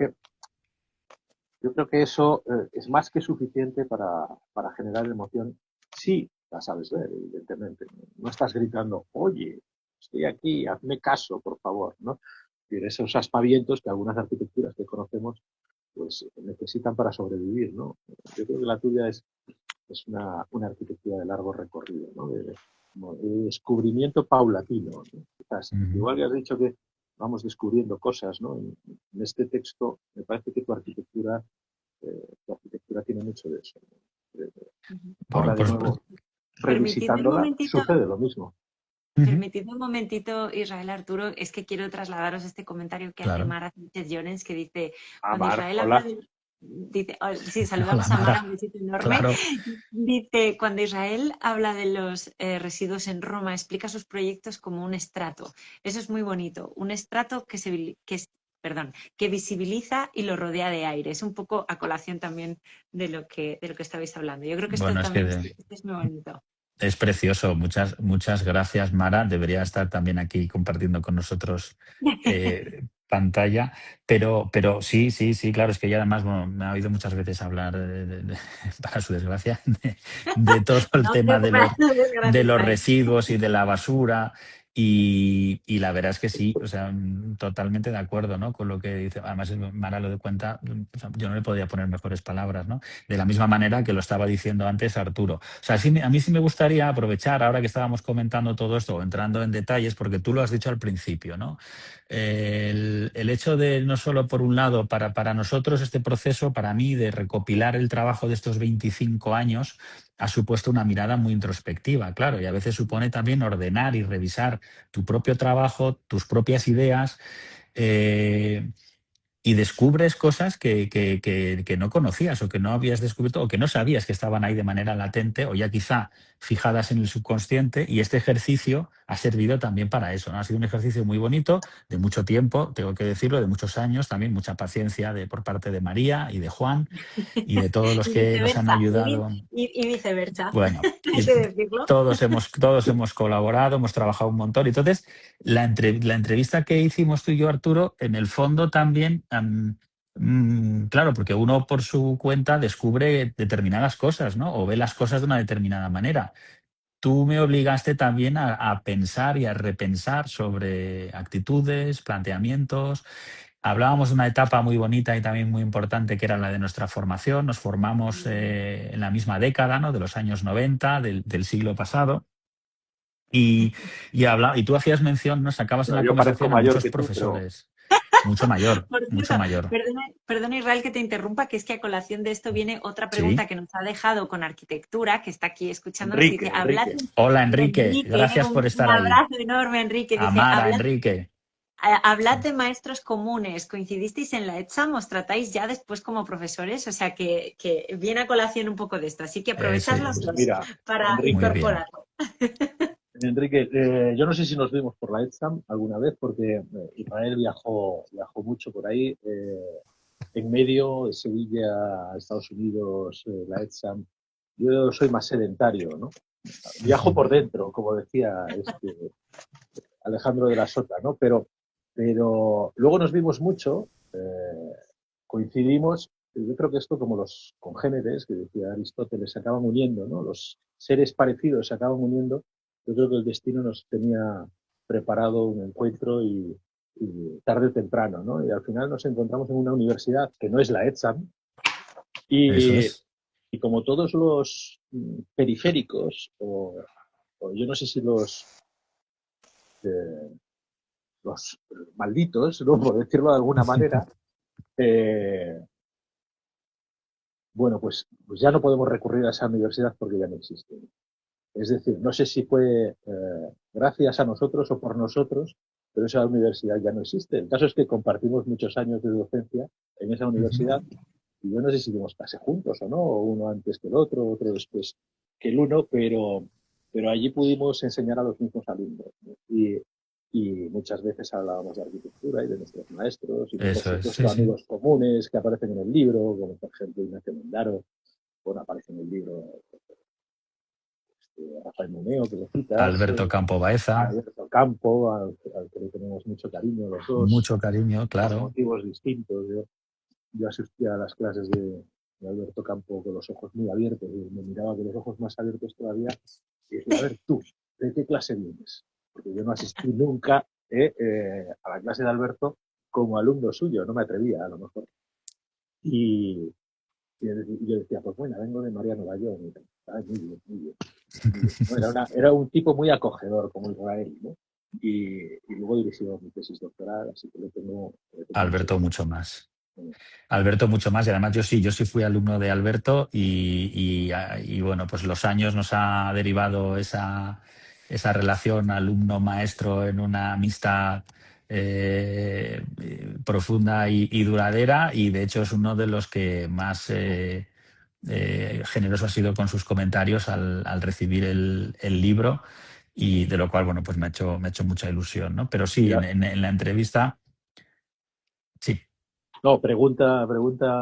que eso es más que suficiente para generar emoción. Sí, la sabes ver, evidentemente. No estás gritando, oye, estoy aquí, hazme caso, por favor, ¿no? Y esos aspavientos que algunas arquitecturas que conocemos pues necesitan para sobrevivir, ¿no? Yo creo que la tuya es una arquitectura de largo recorrido, ¿no? De descubrimiento paulatino, ¿no? Quizás, igual que has dicho que vamos descubriendo cosas, ¿no? En este texto me parece que tu arquitectura tiene mucho de eso, ¿no? Ahora de nuevo, revisitándola, sucede lo mismo. Permitidme un momentito, Israel, Arturo, es que quiero trasladaros este comentario que hace Mara Sánchez-Llorens, que dice, cuando Israel habla de... Dice, sí, saludamos a Mara, un besito enorme. Claro. Dice, cuando Israel habla de los residuos en Roma, explica sus proyectos como un estrato. Eso es muy bonito, un estrato que visibiliza y lo rodea de aire. Es un poco a colación también de lo que estabais hablando. Yo creo que esto también es muy bonito. Es precioso. Muchas gracias, Mara. Debería estar también aquí compartiendo con nosotros pantalla. Pero sí, claro, es que ella además me ha oído muchas veces hablar, para su desgracia, de todo el tema de los residuos y de la basura. Y la verdad es que sí, o sea, totalmente de acuerdo, ¿no? Con lo que dice. Además, Mara lo de cuenta, yo no le podía poner mejores palabras, ¿no? De la misma manera que lo estaba diciendo antes Arturo. O sea, a mí sí me gustaría aprovechar, ahora que estábamos comentando todo esto, entrando en detalles, porque tú lo has dicho al principio, ¿no? El hecho de, no solo por un lado, para nosotros este proceso, para mí, de recopilar el trabajo de estos 25 años, ha supuesto una mirada muy introspectiva, claro, y a veces supone también ordenar y revisar tu propio trabajo, tus propias ideas, y descubres cosas que no conocías o que no habías descubierto o que no sabías que estaban ahí de manera latente o ya quizá fijadas en el subconsciente, y este ejercicio ha servido también para eso, ¿no? Ha sido un ejercicio muy bonito, de mucho tiempo, tengo que decirlo, de muchos años, también mucha paciencia por parte de María y de Juan y de todos los que nos han ayudado. Y viceversa. Bueno, todos hemos colaborado, hemos trabajado un montón. Entonces, la entrevista que hicimos tú y yo, Arturo, en el fondo también, claro, porque uno por su cuenta descubre determinadas cosas, ¿no? O ve las cosas de una determinada manera. Tú me obligaste también a pensar y a repensar sobre actitudes, planteamientos. Hablábamos de una etapa muy bonita y también muy importante que era la de nuestra formación. Nos formamos en la misma década, ¿no? De los años 90, del siglo pasado. Y tú hacías mención, ¿no? Sacabas en la conversación a muchos profesores. Mucho mayor, mucho mayor. Perdona, Israel, que te interrumpa, que es que a colación de esto viene otra pregunta que nos ha dejado con arquitectura, que está aquí escuchándonos. Enrique. Hola, Enrique. Gracias por estar ahí. Un abrazo enorme, Enrique. Amara, Enrique. Hablad de maestros comunes. ¿Coincidisteis en la ETSAM? ¿Os tratáis ya después como profesores? O sea, que viene a colación un poco de esto. Así que aprovechad los dos para incorporarlo. Enrique, yo no sé si nos vimos por la ETSAM alguna vez, porque Israel viajó mucho por ahí. En medio, de Sevilla, Estados Unidos, la ETSAM. Yo soy más sedentario, ¿no? Viajo por dentro, como decía Alejandro de la Sota, ¿no? Pero luego nos vimos mucho, coincidimos. Yo creo que esto, como los congéneres, que decía Aristóteles, se acaban uniendo, ¿no? Los seres parecidos se acaban uniendo. Yo creo que el destino nos tenía preparado un encuentro y tarde o temprano, ¿no? Y al final nos encontramos en una universidad que no es la ETSAM y como todos los periféricos o yo no sé si los malditos, ¿no? Por decirlo de alguna manera, bueno, pues ya no podemos recurrir a esa universidad porque ya no existe. Es decir, no sé si fue gracias a nosotros o por nosotros, pero esa universidad ya no existe. El caso es que compartimos muchos años de docencia en esa universidad y yo no sé si hicimos clase juntos o no, o uno antes que el otro después que el uno, pero allí pudimos enseñar a los mismos alumnos, ¿no? Y muchas veces hablábamos de arquitectura y de nuestros maestros y de, por supuesto, amigos comunes que aparecen en el libro, como por ejemplo Ignacio Mendaro, bueno, aparece en el libro Rafael Moneo, que lo citas. Alberto Campo Baeza. Alberto Campo, al que le tenemos mucho cariño los dos. Mucho cariño, claro. Por motivos distintos. Yo asistía a las clases de Alberto Campo con los ojos muy abiertos y me miraba con los ojos más abiertos todavía y decía, a ver, tú, ¿de qué clase vienes? Porque yo no asistí nunca a la clase de Alberto como alumno suyo, no me atrevía a lo mejor. Y yo decía, pues bueno, vengo de Mariano Bayón. Muy bien, muy bien. Era un tipo muy acogedor, como Israel, ¿no? Y luego dirigió mi tesis doctoral, así que lo tengo Alberto mucho más. Alberto mucho más, y además yo sí fui alumno de Alberto y bueno, pues los años nos ha derivado esa relación alumno-maestro en una amistad profunda y duradera, y de hecho es uno de los que más generoso ha sido con sus comentarios al recibir el libro, y de lo cual, bueno, pues me ha hecho mucha ilusión, ¿no? Pero sí, en la entrevista, sí. No, pregunta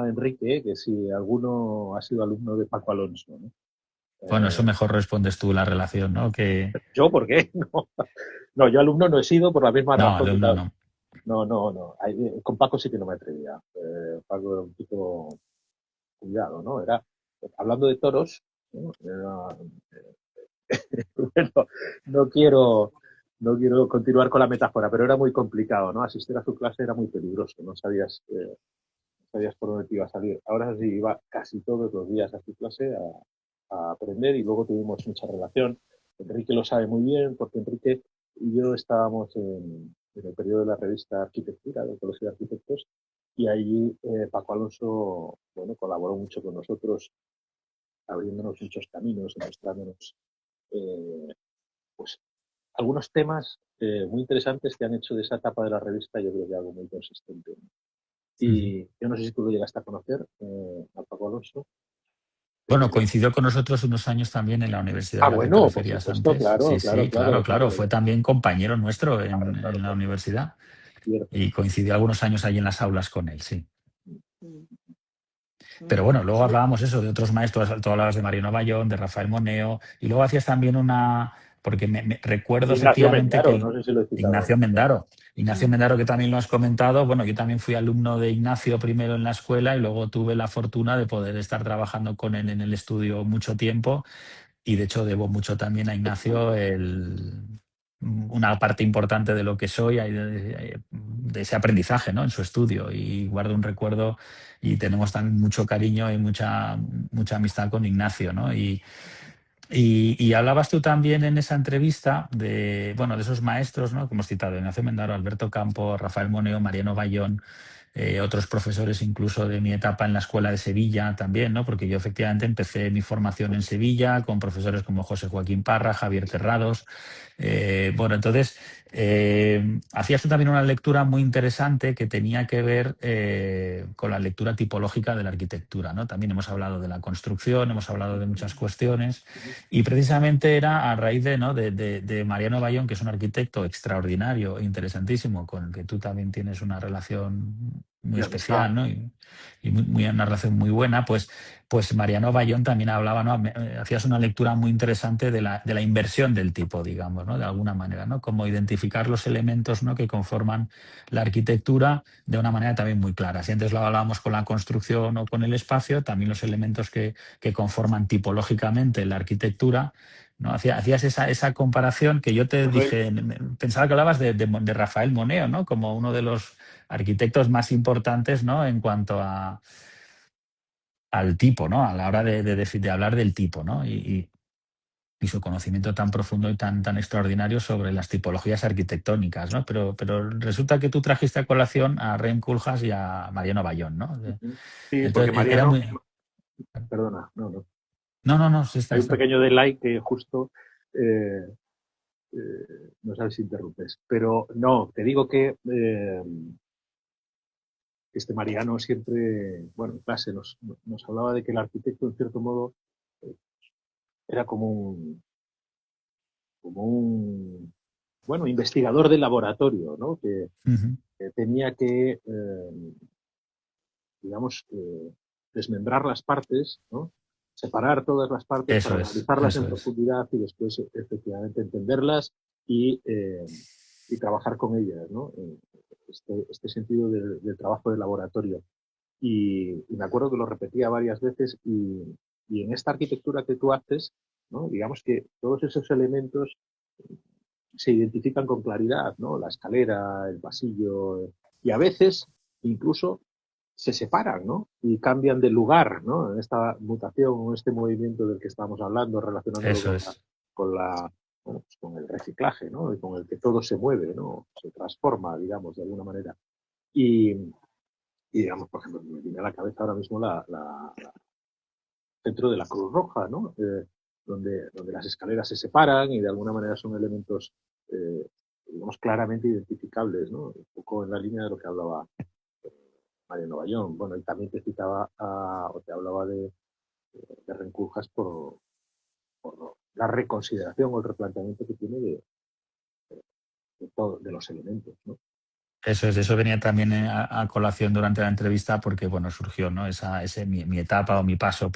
Enrique, que si alguno ha sido alumno de Paco Alonso, ¿no? Bueno, eso mejor respondes tú, la relación, ¿no? ¿Yo por qué? No, yo alumno no he sido por la misma razón. No. Con Paco sí que no me atrevía. Paco era un tipo cuidado, ¿no? Era, hablando de toros, ¿no? Bueno, no quiero continuar con la metáfora, pero era muy complicado, ¿no? Asistir a su clase era muy peligroso, no sabías por dónde te iba a salir. Ahora sí iba casi todos los días a su clase a aprender, y luego tuvimos mucha relación. Enrique lo sabe muy bien, porque Enrique y yo estábamos en el periodo de la revista Arquitectura, del Colegio de Arquitectos, y allí Paco Alonso, bueno, colaboró mucho con nosotros, abriéndonos muchos caminos, mostrándonos pues algunos temas muy interesantes que han hecho de esa etapa de la revista, yo creo que algo muy consistente, ¿no? Y yo no sé si tú lo llegaste a conocer, a Paco Alonso. Bueno, coincidió con nosotros unos años también en la universidad. Bueno, por supuesto, antes. Claro. Fue también compañero nuestro en la universidad. Cierto. Y coincidió algunos años allí en las aulas con él, sí. Pero bueno, luego hablábamos eso de otros maestros, tú hablabas de Mariano Bayón, de Rafael Moneo, y luego hacías también porque me recuerdo efectivamente Mendaro, que no sé si lo he citado. Ignacio Mendaro, que también lo has comentado. Bueno, yo también fui alumno de Ignacio primero en la escuela y luego tuve la fortuna de poder estar trabajando con él en el estudio mucho tiempo, y de hecho debo mucho también a Ignacio una parte importante de lo que soy, de ese aprendizaje, ¿no? En su estudio, y guardo un recuerdo, y tenemos también mucho cariño y mucha amistad con Ignacio, ¿no? Y hablabas tú también en esa entrevista de esos maestros, ¿no? Como hemos citado, Ignacio Mendaro, Alberto Campo, Rafael Moneo, Mariano Bayón, otros profesores incluso de mi etapa en la Escuela de Sevilla también, ¿no? Porque yo efectivamente empecé mi formación en Sevilla con profesores como José Joaquín Parra, Javier Terrados. Entonces hacías tú también una lectura muy interesante que tenía que ver con la lectura tipológica de la arquitectura, ¿no? También hemos hablado de la construcción, hemos hablado de muchas cuestiones, y precisamente era a raíz de Mariano Bayón, que es un arquitecto extraordinario e interesantísimo, con el que tú también tienes una relación muy especial, ¿no? Y una relación muy buena, pues Mariano Bayón también hablaba, ¿no? Hacías una lectura muy interesante de la inversión del tipo, digamos, ¿no? De alguna manera, ¿no? Como identificar los elementos, ¿no? Que conforman la arquitectura de una manera también muy clara. Si antes lo hablábamos con la construcción o con el espacio, también los elementos que conforman tipológicamente la arquitectura, ¿no? Hacías esa comparación que yo te dije, pensaba que hablabas de Rafael Moneo, ¿no? Como uno de los arquitectos más importantes, ¿no? En cuanto al tipo, ¿no? A la hora de hablar del tipo, ¿no? Y su conocimiento tan profundo y tan extraordinario sobre las tipologías arquitectónicas, ¿no? Pero resulta que tú trajiste a colación a Rem Koolhaas y a Mariano Bayón, ¿no? Sí, porque Mariano... Perdona, no. No, sí está. Hay un pequeño delay que justo no sabes si interrumpes. Pero no, te digo que Mariano siempre, bueno, en clase nos hablaba de que el arquitecto, en cierto modo, era como un bueno, investigador de laboratorio, ¿no? Que tenía que, digamos, desmembrar las partes, ¿no? Separar todas las partes para analizarlas en profundidad y después, efectivamente, entenderlas y trabajar con ellas, ¿no? Este sentido del trabajo de laboratorio. Y me acuerdo que lo repetía varias veces y en esta arquitectura que tú haces, ¿no? Digamos que todos esos elementos se identifican con claridad, ¿no? La escalera, el pasillo, y a veces incluso se separan, ¿no? Y cambian de lugar, ¿no? En esta mutación, este movimiento del que estamos hablando, relacionándolo bueno, pues con el reciclaje, ¿no? Y con el que todo se mueve, ¿no? Se transforma, digamos, de alguna manera. Y digamos, por ejemplo, me viene a la cabeza ahora mismo dentro de la Cruz Roja, ¿no? Donde las escaleras se separan y de alguna manera son elementos, digamos, claramente identificables, ¿no? Un poco en la línea de lo que hablaba Mariano Bayón. Bueno, y también te citaba o te hablaba de Renculjas por la reconsideración o el replanteamiento que tiene de los elementos, ¿no? Eso venía también a colación durante la entrevista porque, bueno, surgió, ¿no? Mi etapa o mi paso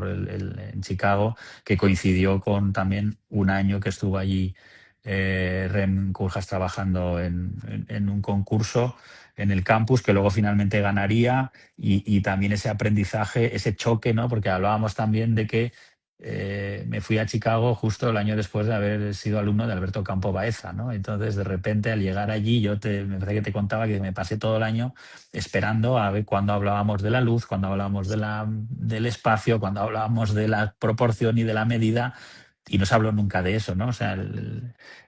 en Chicago, que coincidió con también un año que estuvo allí Rem Koolhaas trabajando en un concurso en el campus que luego finalmente ganaría y también ese aprendizaje, ese choque, ¿no? Porque hablábamos también de que me fui a Chicago justo el año después de haber sido alumno de Alberto Campo Baeza, ¿no? Entonces, de repente, al llegar allí, me parece que te contaba que me pasé todo el año esperando a ver cuándo hablábamos de la luz, cuándo hablábamos del espacio, cuándo hablábamos de la proporción y de la medida, y no se habló nunca de eso, ¿no? O sea,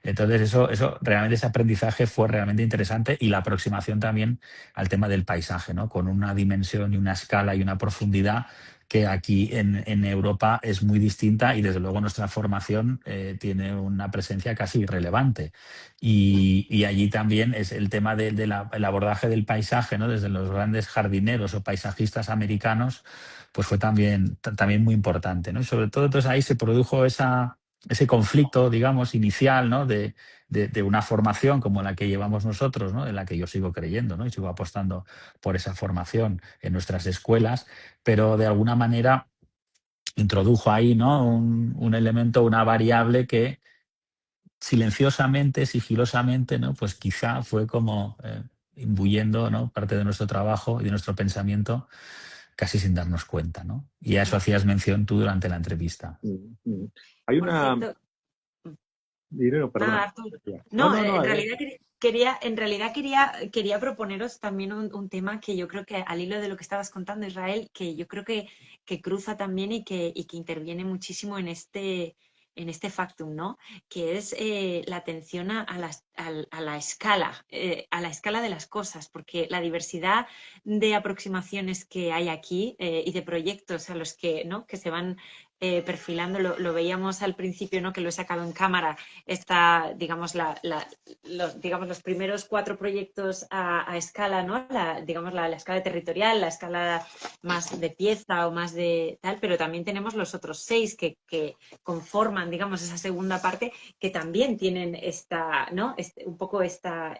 entonces eso realmente, ese aprendizaje fue realmente interesante y la aproximación también al tema del paisaje, ¿no? Con una dimensión y una escala y una profundidad que aquí en Europa es muy distinta y desde luego nuestra formación tiene una presencia casi irrelevante. Y allí también es el tema del abordaje del paisaje, ¿no? Desde los grandes jardineros o paisajistas americanos, pues fue también muy importante, ¿no? Y sobre todo, entonces ahí se produjo ese conflicto, digamos, inicial, ¿no? de una formación como la que llevamos nosotros, ¿no? En la que yo sigo creyendo, ¿no? Y sigo apostando por esa formación en nuestras escuelas, pero de alguna manera introdujo ahí, ¿no? un elemento, una variable que silenciosamente, sigilosamente, ¿no? Pues quizá fue como imbuyendo, ¿no? Parte de nuestro trabajo y de nuestro pensamiento casi sin darnos cuenta, ¿no? Y a eso hacías mención tú durante la entrevista. Hay una... En realidad quería proponeros también un tema que yo creo que al hilo de lo que estabas contando, Israel, que yo creo que cruza también y que interviene muchísimo en este factum, ¿no? Que es la atención a la escala, a la escala de las cosas, porque la diversidad de aproximaciones que hay aquí y de proyectos a los que, ¿no? que se van perfilando, lo veíamos al principio, ¿no? Que lo he sacado en cámara, digamos, los primeros 4 proyectos a escala, ¿no? Digamos, la escala territorial, la escala más de pieza o más de tal, pero también tenemos los otros 6 que conforman, digamos, esa segunda parte, que también tienen un poco esta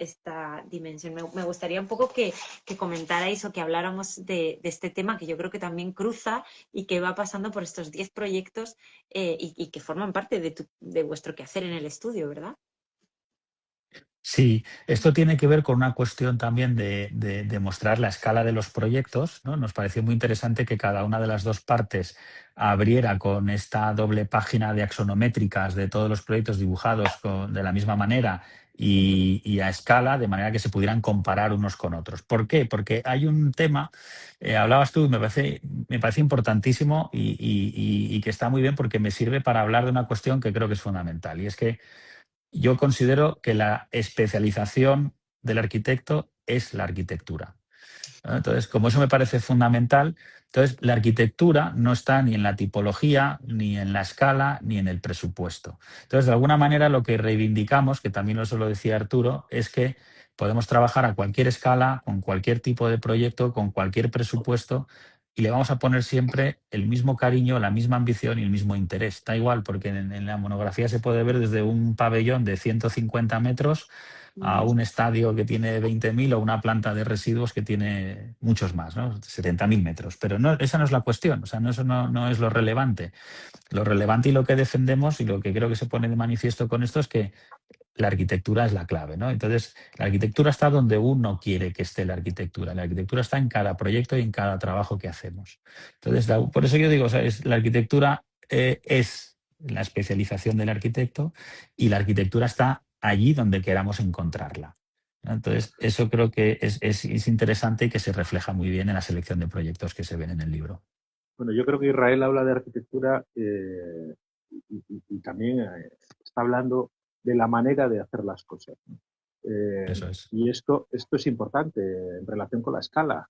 dimensión. Me gustaría un poco que comentarais o que habláramos de este tema, que yo creo que también cruza y que va pasando por estos 10 proyectos y que forman parte de vuestro quehacer en el estudio, ¿verdad? Sí, esto tiene que ver con una cuestión también de mostrar la escala de los proyectos, ¿no? Nos pareció muy interesante que cada una de las dos partes abriera con esta doble página de axonométricas de todos los proyectos dibujados de la misma manera y a escala, de manera que se pudieran comparar unos con otros. ¿Por qué? Porque hay un tema, hablabas tú, me parece importantísimo y que está muy bien porque me sirve para hablar de una cuestión que creo que es fundamental, y es que yo considero que la especialización del arquitecto es la arquitectura. ¿no? Entonces, como eso me parece fundamental, entonces la arquitectura no está ni en la tipología, ni en la escala, ni en el presupuesto. Entonces, de alguna manera, lo que reivindicamos, que también lo decía Arturo, es que podemos trabajar a cualquier escala, con cualquier tipo de proyecto, con cualquier presupuesto, y le vamos a poner siempre el mismo cariño, la misma ambición y el mismo interés. Da igual, porque en la monografía se puede ver desde un pabellón de 150 metros a un estadio que tiene 20.000 o una planta de residuos que tiene muchos más, ¿no? 70.000 metros. Pero no, esa no es la cuestión, o sea, eso no es lo relevante. Lo relevante y lo que defendemos y lo que creo que se pone de manifiesto con esto es que la arquitectura es la clave, ¿no? Entonces, la arquitectura está donde uno quiere que esté la arquitectura. La arquitectura está en cada proyecto y en cada trabajo que hacemos. Entonces, por eso yo digo, o sea, la arquitectura es la especialización del arquitecto y la arquitectura está allí donde queramos encontrarla, ¿no? Entonces, eso creo que es interesante y que se refleja muy bien en la selección de proyectos que se ven en el libro. Bueno, yo creo que Israel habla de arquitectura y también está hablando de la manera de hacer las cosas, ¿no? Eso es. Y esto es importante en relación con la escala,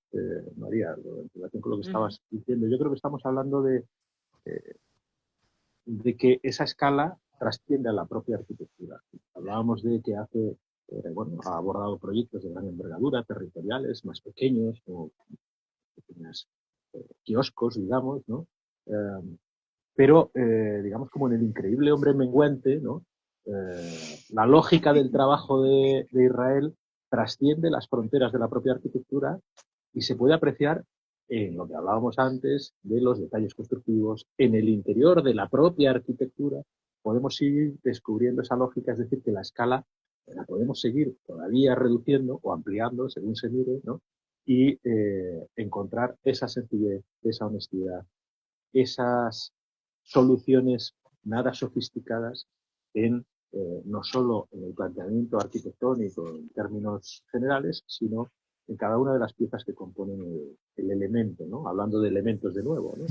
María, en relación con lo que estabas diciendo. Yo creo que estamos hablando de que esa escala trasciende a la propia arquitectura. Hablábamos de que ha abordado proyectos de gran envergadura, territoriales, más pequeños, como pequeños kioscos, digamos, ¿no? Pero, digamos, como en el increíble hombre menguante, ¿no? La lógica del trabajo de Israel trasciende las fronteras de la propia arquitectura y se puede apreciar en lo que hablábamos antes de los detalles constructivos, en el interior de la propia arquitectura, podemos ir descubriendo esa lógica, es decir, que la escala la podemos seguir todavía reduciendo o ampliando según se mire, ¿no? Y encontrar esa sencillez, esa honestidad, esas soluciones nada sofisticadas no solo en el planteamiento arquitectónico en términos generales, sino en cada una de las piezas que componen el elemento, ¿no? Hablando de elementos de nuevo, ¿no?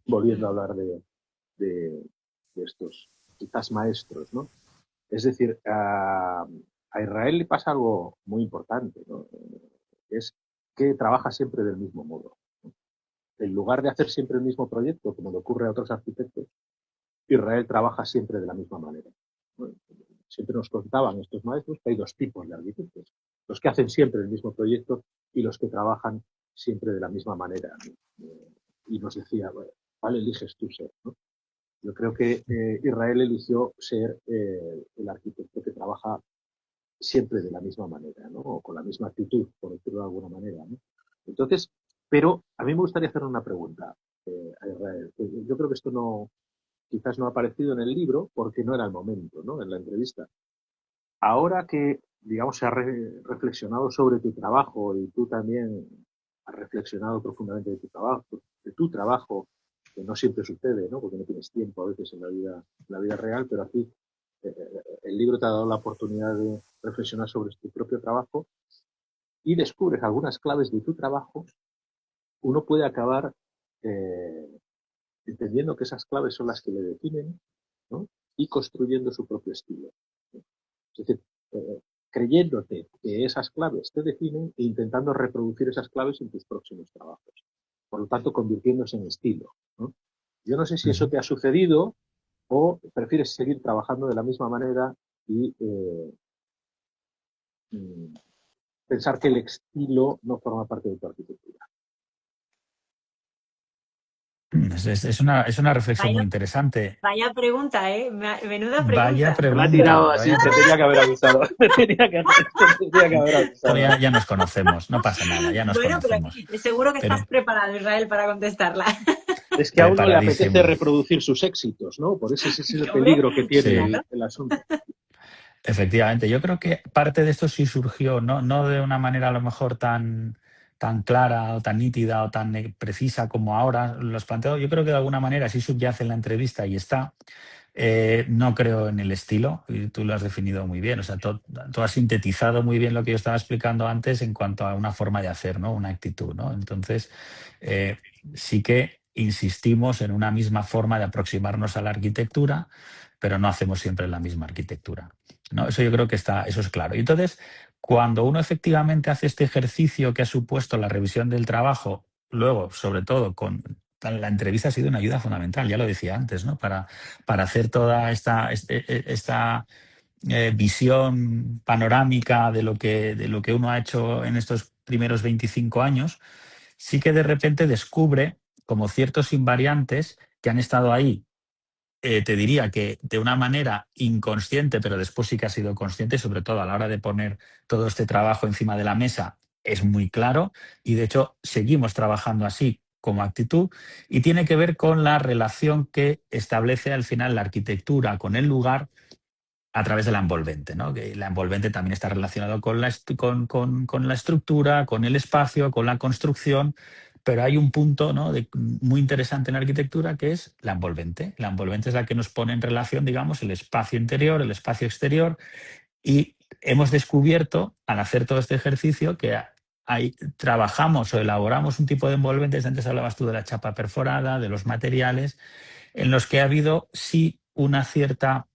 Volviendo a hablar de estos quizás maestros, ¿no? Es decir, a Israel le pasa algo muy importante, ¿no? Es que trabaja siempre del mismo modo, ¿no? En lugar de hacer siempre el mismo proyecto, como le ocurre a otros arquitectos, Israel trabaja siempre de la misma manera. Bueno, siempre nos contaban estos maestros que hay dos tipos de arquitectos: los que hacen siempre el mismo proyecto y los que trabajan siempre de la misma manera. Y nos decía, bueno, ¿cuál eliges tú ser, ¿no? Yo creo que Israel eligió ser el arquitecto que trabaja siempre de la misma manera, ¿no? O con la misma actitud, por decirlo de alguna manera, ¿no? Entonces, pero a mí me gustaría hacer una pregunta a Israel. Yo creo que esto quizás no ha aparecido en el libro porque no era el momento, ¿no? En la entrevista. Ahora que, digamos, se ha reflexionado sobre tu trabajo y tú también has reflexionado profundamente de tu trabajo, que no siempre sucede, ¿no? Porque no tienes tiempo a veces en la vida real, pero aquí el libro te ha dado la oportunidad de reflexionar sobre tu propio trabajo y descubres algunas claves de tu trabajo. Uno puede acabar entendiendo que esas claves son las que le definen, ¿no? Y construyendo su propio estilo, ¿no? Es decir, creyéndote que esas claves te definen e intentando reproducir esas claves en tus próximos trabajos. Por lo tanto, convirtiéndose en estilo, ¿no? Yo no sé si eso te ha sucedido o prefieres seguir trabajando de la misma manera y pensar que el estilo no forma parte de tu arquitectura. Es una reflexión muy interesante. Vaya pregunta, ¿eh? Menuda pregunta. Vaya pregunta. Me ha tirado así, te tenía que haber avisado. Ya nos conocemos, no pasa nada, ya nos conocemos. Pero seguro que estás preparado, Israel, para contestarla. Es que a uno le apetece reproducir sus éxitos, ¿no? Por eso ese es el peligro que tiene el asunto. Efectivamente, yo creo que parte de esto sí surgió, no de una manera a lo mejor tan clara o tan nítida o tan precisa como ahora los planteo. Yo creo que de alguna manera sí subyace en la entrevista y está. No creo en el estilo, y tú lo has definido muy bien. O sea, tú has sintetizado muy bien lo que yo estaba explicando antes en cuanto a una forma de hacer, ¿no? Una actitud, ¿no? Entonces, sí que insistimos en una misma forma de aproximarnos a la arquitectura, pero no hacemos siempre la misma arquitectura, ¿no? Eso yo creo que eso es claro. Y entonces, cuando uno efectivamente hace este ejercicio que ha supuesto la revisión del trabajo, luego, sobre todo, la entrevista ha sido una ayuda fundamental, ya lo decía antes, ¿no? Para hacer toda esta visión panorámica de lo que uno ha hecho en estos primeros 25 años, sí que de repente descubre como ciertos invariantes que han estado ahí. Te diría que de una manera inconsciente, pero después sí que ha sido consciente, sobre todo a la hora de poner todo este trabajo encima de la mesa, es muy claro y de hecho seguimos trabajando así como actitud y tiene que ver con la relación que establece al final la arquitectura con el lugar a través de la envolvente, ¿no? Que la envolvente también está relacionado con la estructura, con el espacio, con la construcción, pero hay un punto, ¿no? Muy interesante en la arquitectura que es la envolvente. La envolvente es la que nos pone en relación, digamos, el espacio interior, el espacio exterior, y hemos descubierto, al hacer todo este ejercicio, que trabajamos o elaboramos un tipo de envolventes. Antes hablabas tú de la chapa perforada, de los materiales, en los que ha habido sí una cierta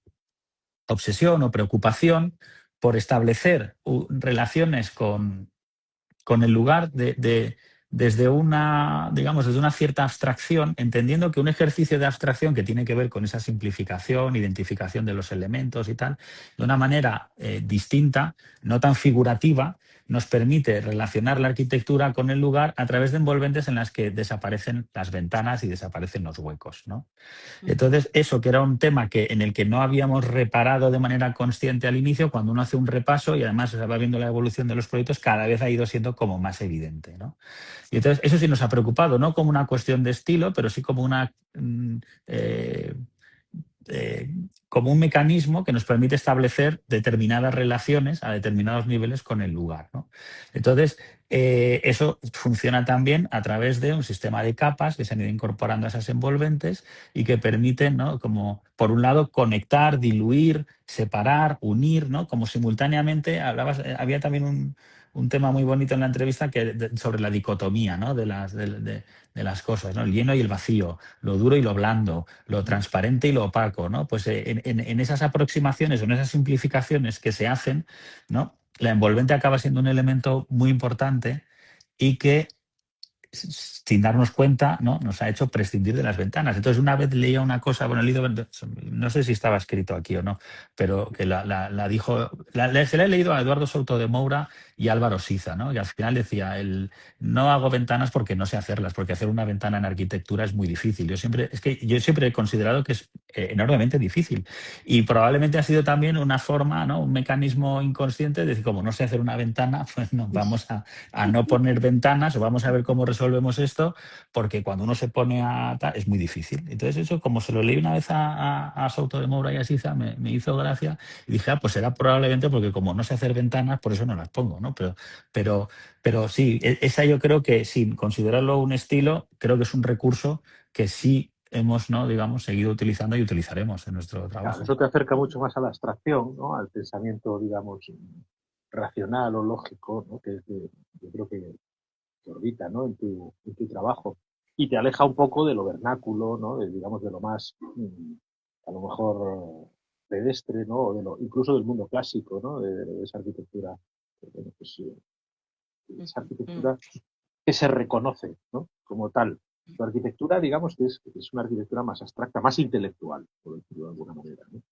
obsesión o preocupación por establecer relaciones con el lugar desde una, digamos, desde una cierta abstracción, entendiendo que un ejercicio de abstracción que tiene que ver con esa simplificación, identificación de los elementos y tal, de una manera distinta, no tan figurativa, nos permite relacionar la arquitectura con el lugar a través de envolventes en las que desaparecen las ventanas y desaparecen los huecos, ¿no? Entonces, eso que era un tema en el que no habíamos reparado de manera consciente al inicio, cuando uno hace un repaso y además se va viendo la evolución de los proyectos, cada vez ha ido siendo como más evidente, ¿no? Y entonces eso sí nos ha preocupado, no como una cuestión de estilo, pero sí como como un mecanismo que nos permite establecer determinadas relaciones a determinados niveles con el lugar, ¿no? Entonces, eso funciona también a través de un sistema de capas que se han ido incorporando a esas envolventes y que permiten, ¿no? Como, por un lado, conectar, diluir, separar, unir, ¿no? Como simultáneamente había también un tema muy bonito en la entrevista sobre la dicotomía, ¿no? de las cosas, ¿no? El lleno y el vacío, lo duro y lo blando, lo transparente y lo opaco, ¿no? Pues en esas aproximaciones o en esas simplificaciones que se hacen, ¿no? La envolvente acaba siendo un elemento muy importante y que, sin darnos cuenta, ¿no? Nos ha hecho prescindir de las ventanas. Entonces, una vez leía una cosa, bueno, no sé si estaba escrito aquí o no, pero que la dijo, se la he leído a Eduardo Souto de Moura y Álvaro Siza, ¿no? Y al final decía, no hago ventanas porque no sé hacerlas, porque hacer una ventana en arquitectura es muy difícil. Yo siempre he considerado que es enormemente difícil y probablemente ha sido también una forma, ¿no? Un mecanismo inconsciente de decir, como no sé hacer una ventana, pues no, vamos a no poner ventanas o vamos a ver cómo resolvemos esto, porque cuando uno se pone es muy difícil. Entonces eso, como se lo leí una vez a Souto de Moura y a Siza, me hizo gracia y dije, pues será probablemente porque como no sé hacer ventanas, por eso no las pongo, ¿no? Pero sí, esa yo creo que, sin considerarlo un estilo, creo que es un recurso que sí hemos, ¿no? digamos, seguido utilizando y utilizaremos en nuestro trabajo. Claro, eso te acerca mucho más a la abstracción, ¿no? Al pensamiento, digamos, racional o lógico, ¿no? Que yo creo que orbita, ¿no? en tu trabajo. Y te aleja un poco de lo vernáculo, ¿no? Digamos, de lo más, a lo mejor, pedestre, ¿no? O incluso del mundo clásico, ¿no? De esa arquitectura. Bueno, pues, esa arquitectura que se reconoce, ¿no? Como tal. La arquitectura, digamos, que es una arquitectura más abstracta, más intelectual, por decirlo de alguna manera, ¿no?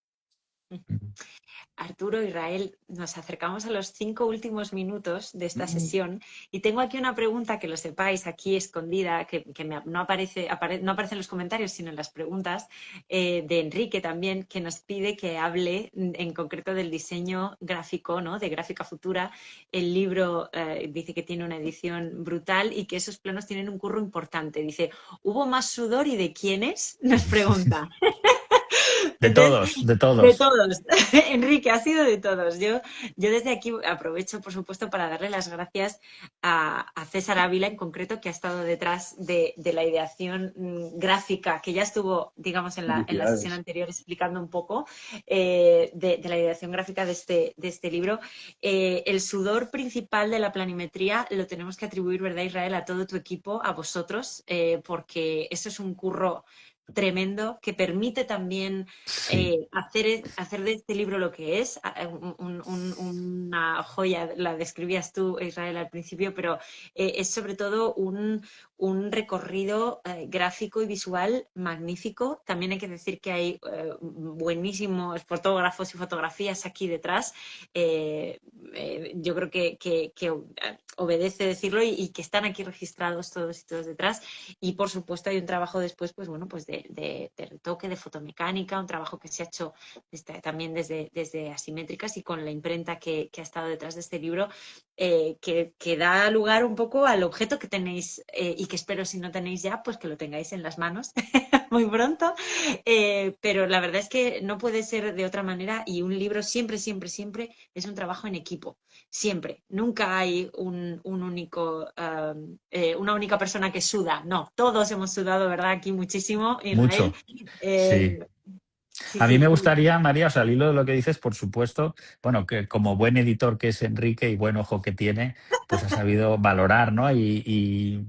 Arturo, Israel, nos acercamos a los 5 últimos minutos de esta sesión y tengo aquí una pregunta, que lo sepáis, aquí escondida, que no aparece en los comentarios, sino en las preguntas, de Enrique también, que nos pide que hable en concreto del diseño gráfico, ¿no? De Gráfica Futura. El libro dice que tiene una edición brutal y que esos planos tienen un curro importante. Dice, ¿hubo más sudor y de quiénes? Nos pregunta. De todos. De todos. Enrique, ha sido de todos. Yo desde aquí aprovecho, por supuesto, para darle las gracias a César Ávila en concreto, que ha estado detrás de la ideación gráfica, que ya estuvo, digamos, en la sesión anterior explicando un poco de la ideación gráfica de este libro. El sudor principal de la planimetría lo tenemos que atribuir, ¿verdad, Israel?, a todo tu equipo, a vosotros, porque eso es un curro tremendo que permite también Sí. hacer de este libro lo que es, una joya, la describías tú, Israel, al principio, pero es sobre todo un recorrido gráfico y visual magnífico. También hay que decir que hay buenísimos fotógrafos y fotografías aquí detrás. Yo creo que obedece decirlo y que están aquí registrados todos y todos detrás. Y por supuesto hay un trabajo después, pues bueno, pues de retoque, de fotomecánica, un trabajo que se ha hecho también desde Asimétricas y con la imprenta que ha estado detrás de este libro, que da lugar un poco al objeto que tenéis y que espero, si no tenéis ya, pues que lo tengáis en las manos muy pronto. Pero la verdad es que no puede ser de otra manera, y un libro siempre, siempre, siempre es un trabajo en equipo. Siempre. Nunca hay una única persona que suda. No, todos hemos sudado, ¿verdad? Aquí muchísimo, Israel. Mucho, sí. Eh, sí, A mí me sí. gustaría, María, o sea, al hilo de lo que dices, por supuesto, bueno, que como buen editor que es Enrique y buen ojo que tiene, pues ha sabido valorar, ¿no? Y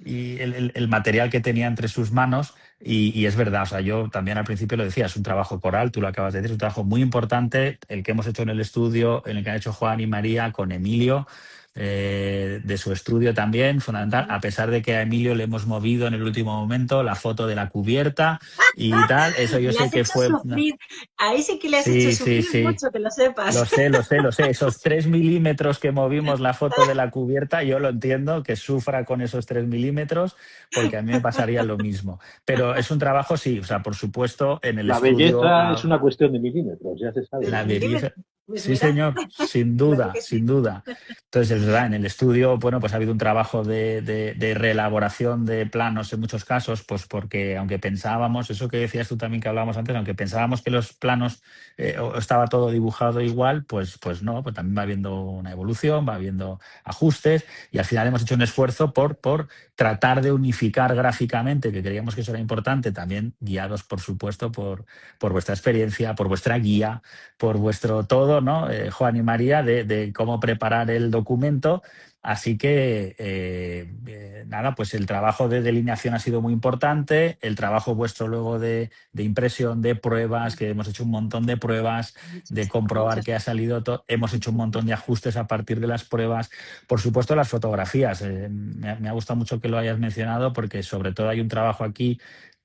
el material que tenía entre sus manos. Y es verdad, o sea, yo también al principio lo decía, es un trabajo coral, tú lo acabas de decir, es un trabajo muy importante, el que hemos hecho en el estudio, en el que han hecho Juan y María con Emilio, de su estudio también, fundamental, a pesar de que a Emilio le hemos movido en el último momento la foto de la cubierta y tal, eso yo Le sé has que hecho fue... sufrir. Ahí sí que le has hecho Sí, sí, sufrir sí. mucho, que lo sepas. Lo sé, lo sé, lo sé. Esos 3 milímetros que movimos la foto de la cubierta, yo lo entiendo, que sufra con esos 3 milímetros, porque a mí me pasaría lo mismo. Pero es un trabajo, sí, o sea, por supuesto, en el La estudio, belleza es una cuestión de milímetros, ya se sabe. la De milímetros. belleza. Pues Sí, mira, señor, sin claro duda, que sí. sin duda. Entonces, es verdad, en el estudio, bueno, pues ha habido un trabajo de reelaboración de planos en muchos casos, pues porque aunque pensábamos, eso que decías tú también que hablábamos antes, aunque pensábamos que los planos estaba todo dibujado igual, pues no, pues también va habiendo una evolución, va habiendo ajustes y al final hemos hecho un esfuerzo por tratar de unificar gráficamente, que creíamos que eso era importante, también guiados, por supuesto, por vuestra experiencia, por vuestra guía, por vuestro todo, ¿no? Juan y María, de cómo preparar el documento. Así que, nada, pues el trabajo de delineación ha sido muy importante, el trabajo vuestro luego de impresión, de pruebas, que hemos hecho un montón de pruebas, de Muchas, comprobar muchas. que ha salido todo, hemos hecho un montón de ajustes a partir de las pruebas. Por supuesto, las fotografías. Me ha gustado mucho que lo hayas mencionado porque sobre todo hay un trabajo aquí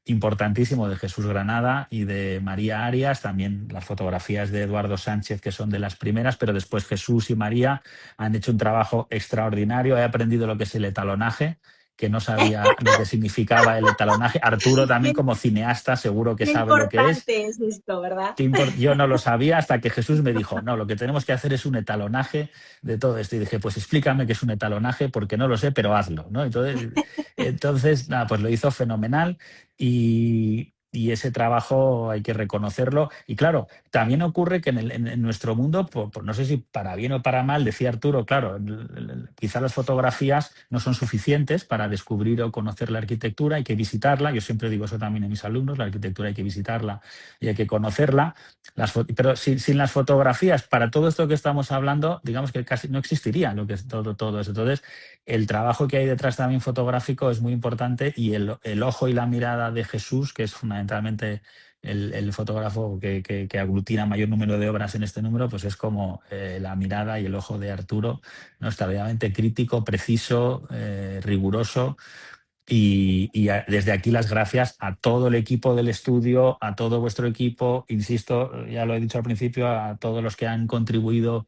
importantísimo de Jesús Granada y de María Arias, también las fotografías de Eduardo Sánchez, que son de las primeras, pero después Jesús y María han hecho un trabajo extraordinario. He aprendido lo que es el etalonaje, que no sabía lo que significaba el etalonaje. Arturo también Qué, como cineasta seguro que qué sabe lo que es. importante es esto, ¿verdad? Yo no lo sabía hasta que Jesús me dijo, no, lo que tenemos que hacer es un etalonaje de todo esto. Y dije, pues explícame qué es un etalonaje, porque no lo sé, pero hazlo, ¿no? Entonces nada, pues lo hizo fenomenal y ese trabajo hay que reconocerlo. Y claro, también ocurre que en nuestro mundo, no sé si para bien o para mal, decía Arturo, claro, quizá las fotografías no son suficientes para descubrir o conocer la arquitectura, hay que visitarla. Yo siempre digo eso también a mis alumnos, la arquitectura hay que visitarla y hay que conocerla. Pero sin las fotografías, para todo esto que estamos hablando, digamos que casi no existiría lo que es todo eso. Entonces, el trabajo que hay detrás también fotográfico es muy importante y el ojo y la mirada de Jesús, que es fundamentalmente el fotógrafo que aglutina mayor número de obras en este número, pues es como la mirada y el ojo de Arturo, ¿no? Extraordinariamente crítico, preciso, riguroso. Desde aquí las gracias a todo el equipo del estudio, a todo vuestro equipo, insisto, ya lo he dicho al principio, a todos los que han contribuido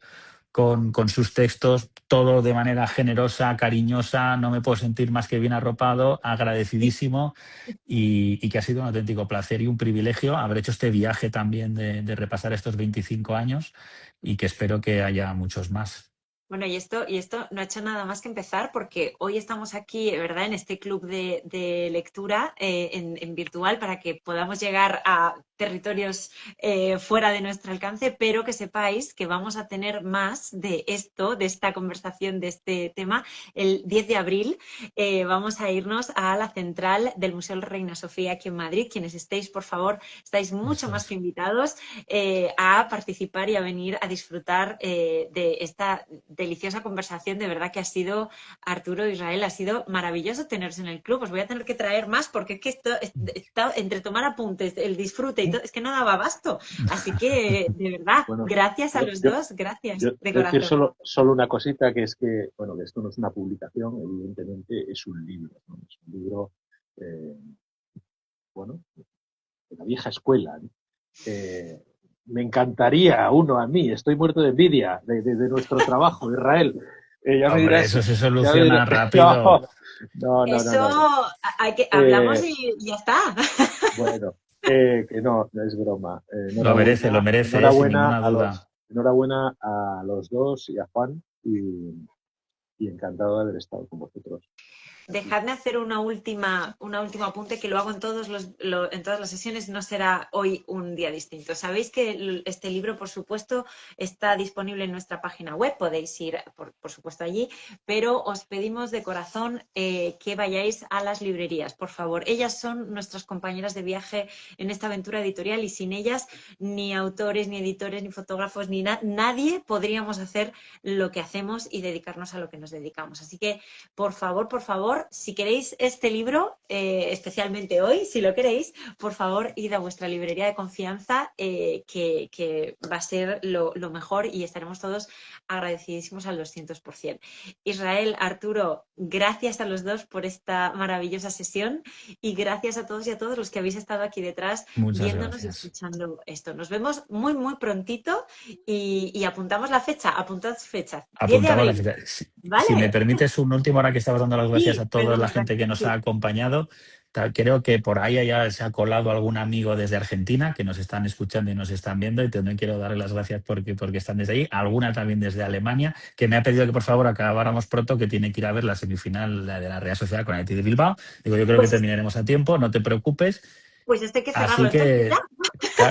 con sus textos, todo de manera generosa, cariñosa, no me puedo sentir más que bien arropado, agradecidísimo y que ha sido un auténtico placer y un privilegio haber hecho este viaje también de repasar estos 25 años y que espero que haya muchos más. Bueno, y esto no ha hecho nada más que empezar porque hoy estamos aquí, ¿verdad?, en este club de lectura en virtual para que podamos llegar a territorios fuera de nuestro alcance, pero que sepáis que vamos a tener más de esto, de esta conversación, de este tema. El 10 de abril vamos a irnos a la central del Museo Reina Sofía aquí en Madrid. Quienes estéis, por favor, estáis mucho más que invitados a participar y a venir a disfrutar de esta deliciosa conversación. De verdad que ha sido, Arturo, Israel, ha sido maravilloso teneros en el club. Os voy a tener que traer más porque es que esto está entre tomar apuntes, el disfrute y todo, es que no daba abasto. Así que, de verdad, bueno, gracias a los dos, gracias de corazón. Decir solo una cosita, que es que, bueno, que esto no es una publicación, evidentemente es un libro, ¿no? Es un libro, bueno, de la vieja escuela, ¿no? Me encantaría a mí, estoy muerto de envidia de nuestro trabajo, Israel. Ya hombre, me dirás, eso se soluciona rápido. No. Hablamos y ya está. Bueno, que no es broma. Lo merece, enhorabuena a los dos y a Juan, y encantado de haber estado con vosotros. Dejadme hacer un último apunte, que lo hago en todas las sesiones, no será hoy un día distinto. Sabéis que este libro, por supuesto, está disponible en nuestra página web, podéis ir, por supuesto, allí, pero os pedimos de corazón que vayáis a las librerías, por favor. Ellas son nuestras compañeras de viaje en esta aventura editorial, y sin ellas ni autores, ni editores, ni fotógrafos, ni nadie podríamos hacer lo que hacemos y dedicarnos a lo que nos dedicamos. Así que, por favor, si queréis este libro, especialmente hoy, si lo queréis, por favor, id a vuestra librería de confianza, que va a ser lo mejor, y estaremos todos agradecidísimos al 200%. Israel, Arturo, gracias a los dos por esta maravillosa sesión, y gracias a todos y a todos los que habéis estado aquí detrás viéndonos y escuchando esto. Nos vemos muy, muy prontito, y apuntamos la fecha, apuntad fecha. Apuntamos la fecha. ¿Vale? Si me permites un último, ahora que estabas dando las gracias a toda la gente que nos ha acompañado. Creo que por ahí ya se ha colado algún amigo desde Argentina que nos están escuchando y nos están viendo, y también quiero darle las gracias porque están desde ahí. Alguna también desde Alemania, que me ha pedido que por favor acabáramos pronto, que tiene que ir a ver la semifinal de la Real Sociedad con el Athletic de Bilbao. Digo, yo creo que terminaremos a tiempo, no te preocupes. Pues esto hay que cerrarlo. Así que,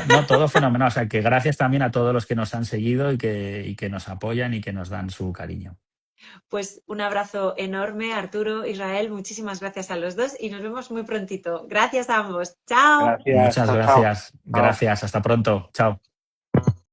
no, todo fenomenal. O sea, que gracias también a todos los que nos han seguido y que nos apoyan y que nos dan su cariño. Pues un abrazo enorme, Arturo, Israel, muchísimas gracias a los dos y nos vemos muy prontito. Gracias a ambos. Chao. Muchas gracias. Gracias. Hasta pronto. Chao.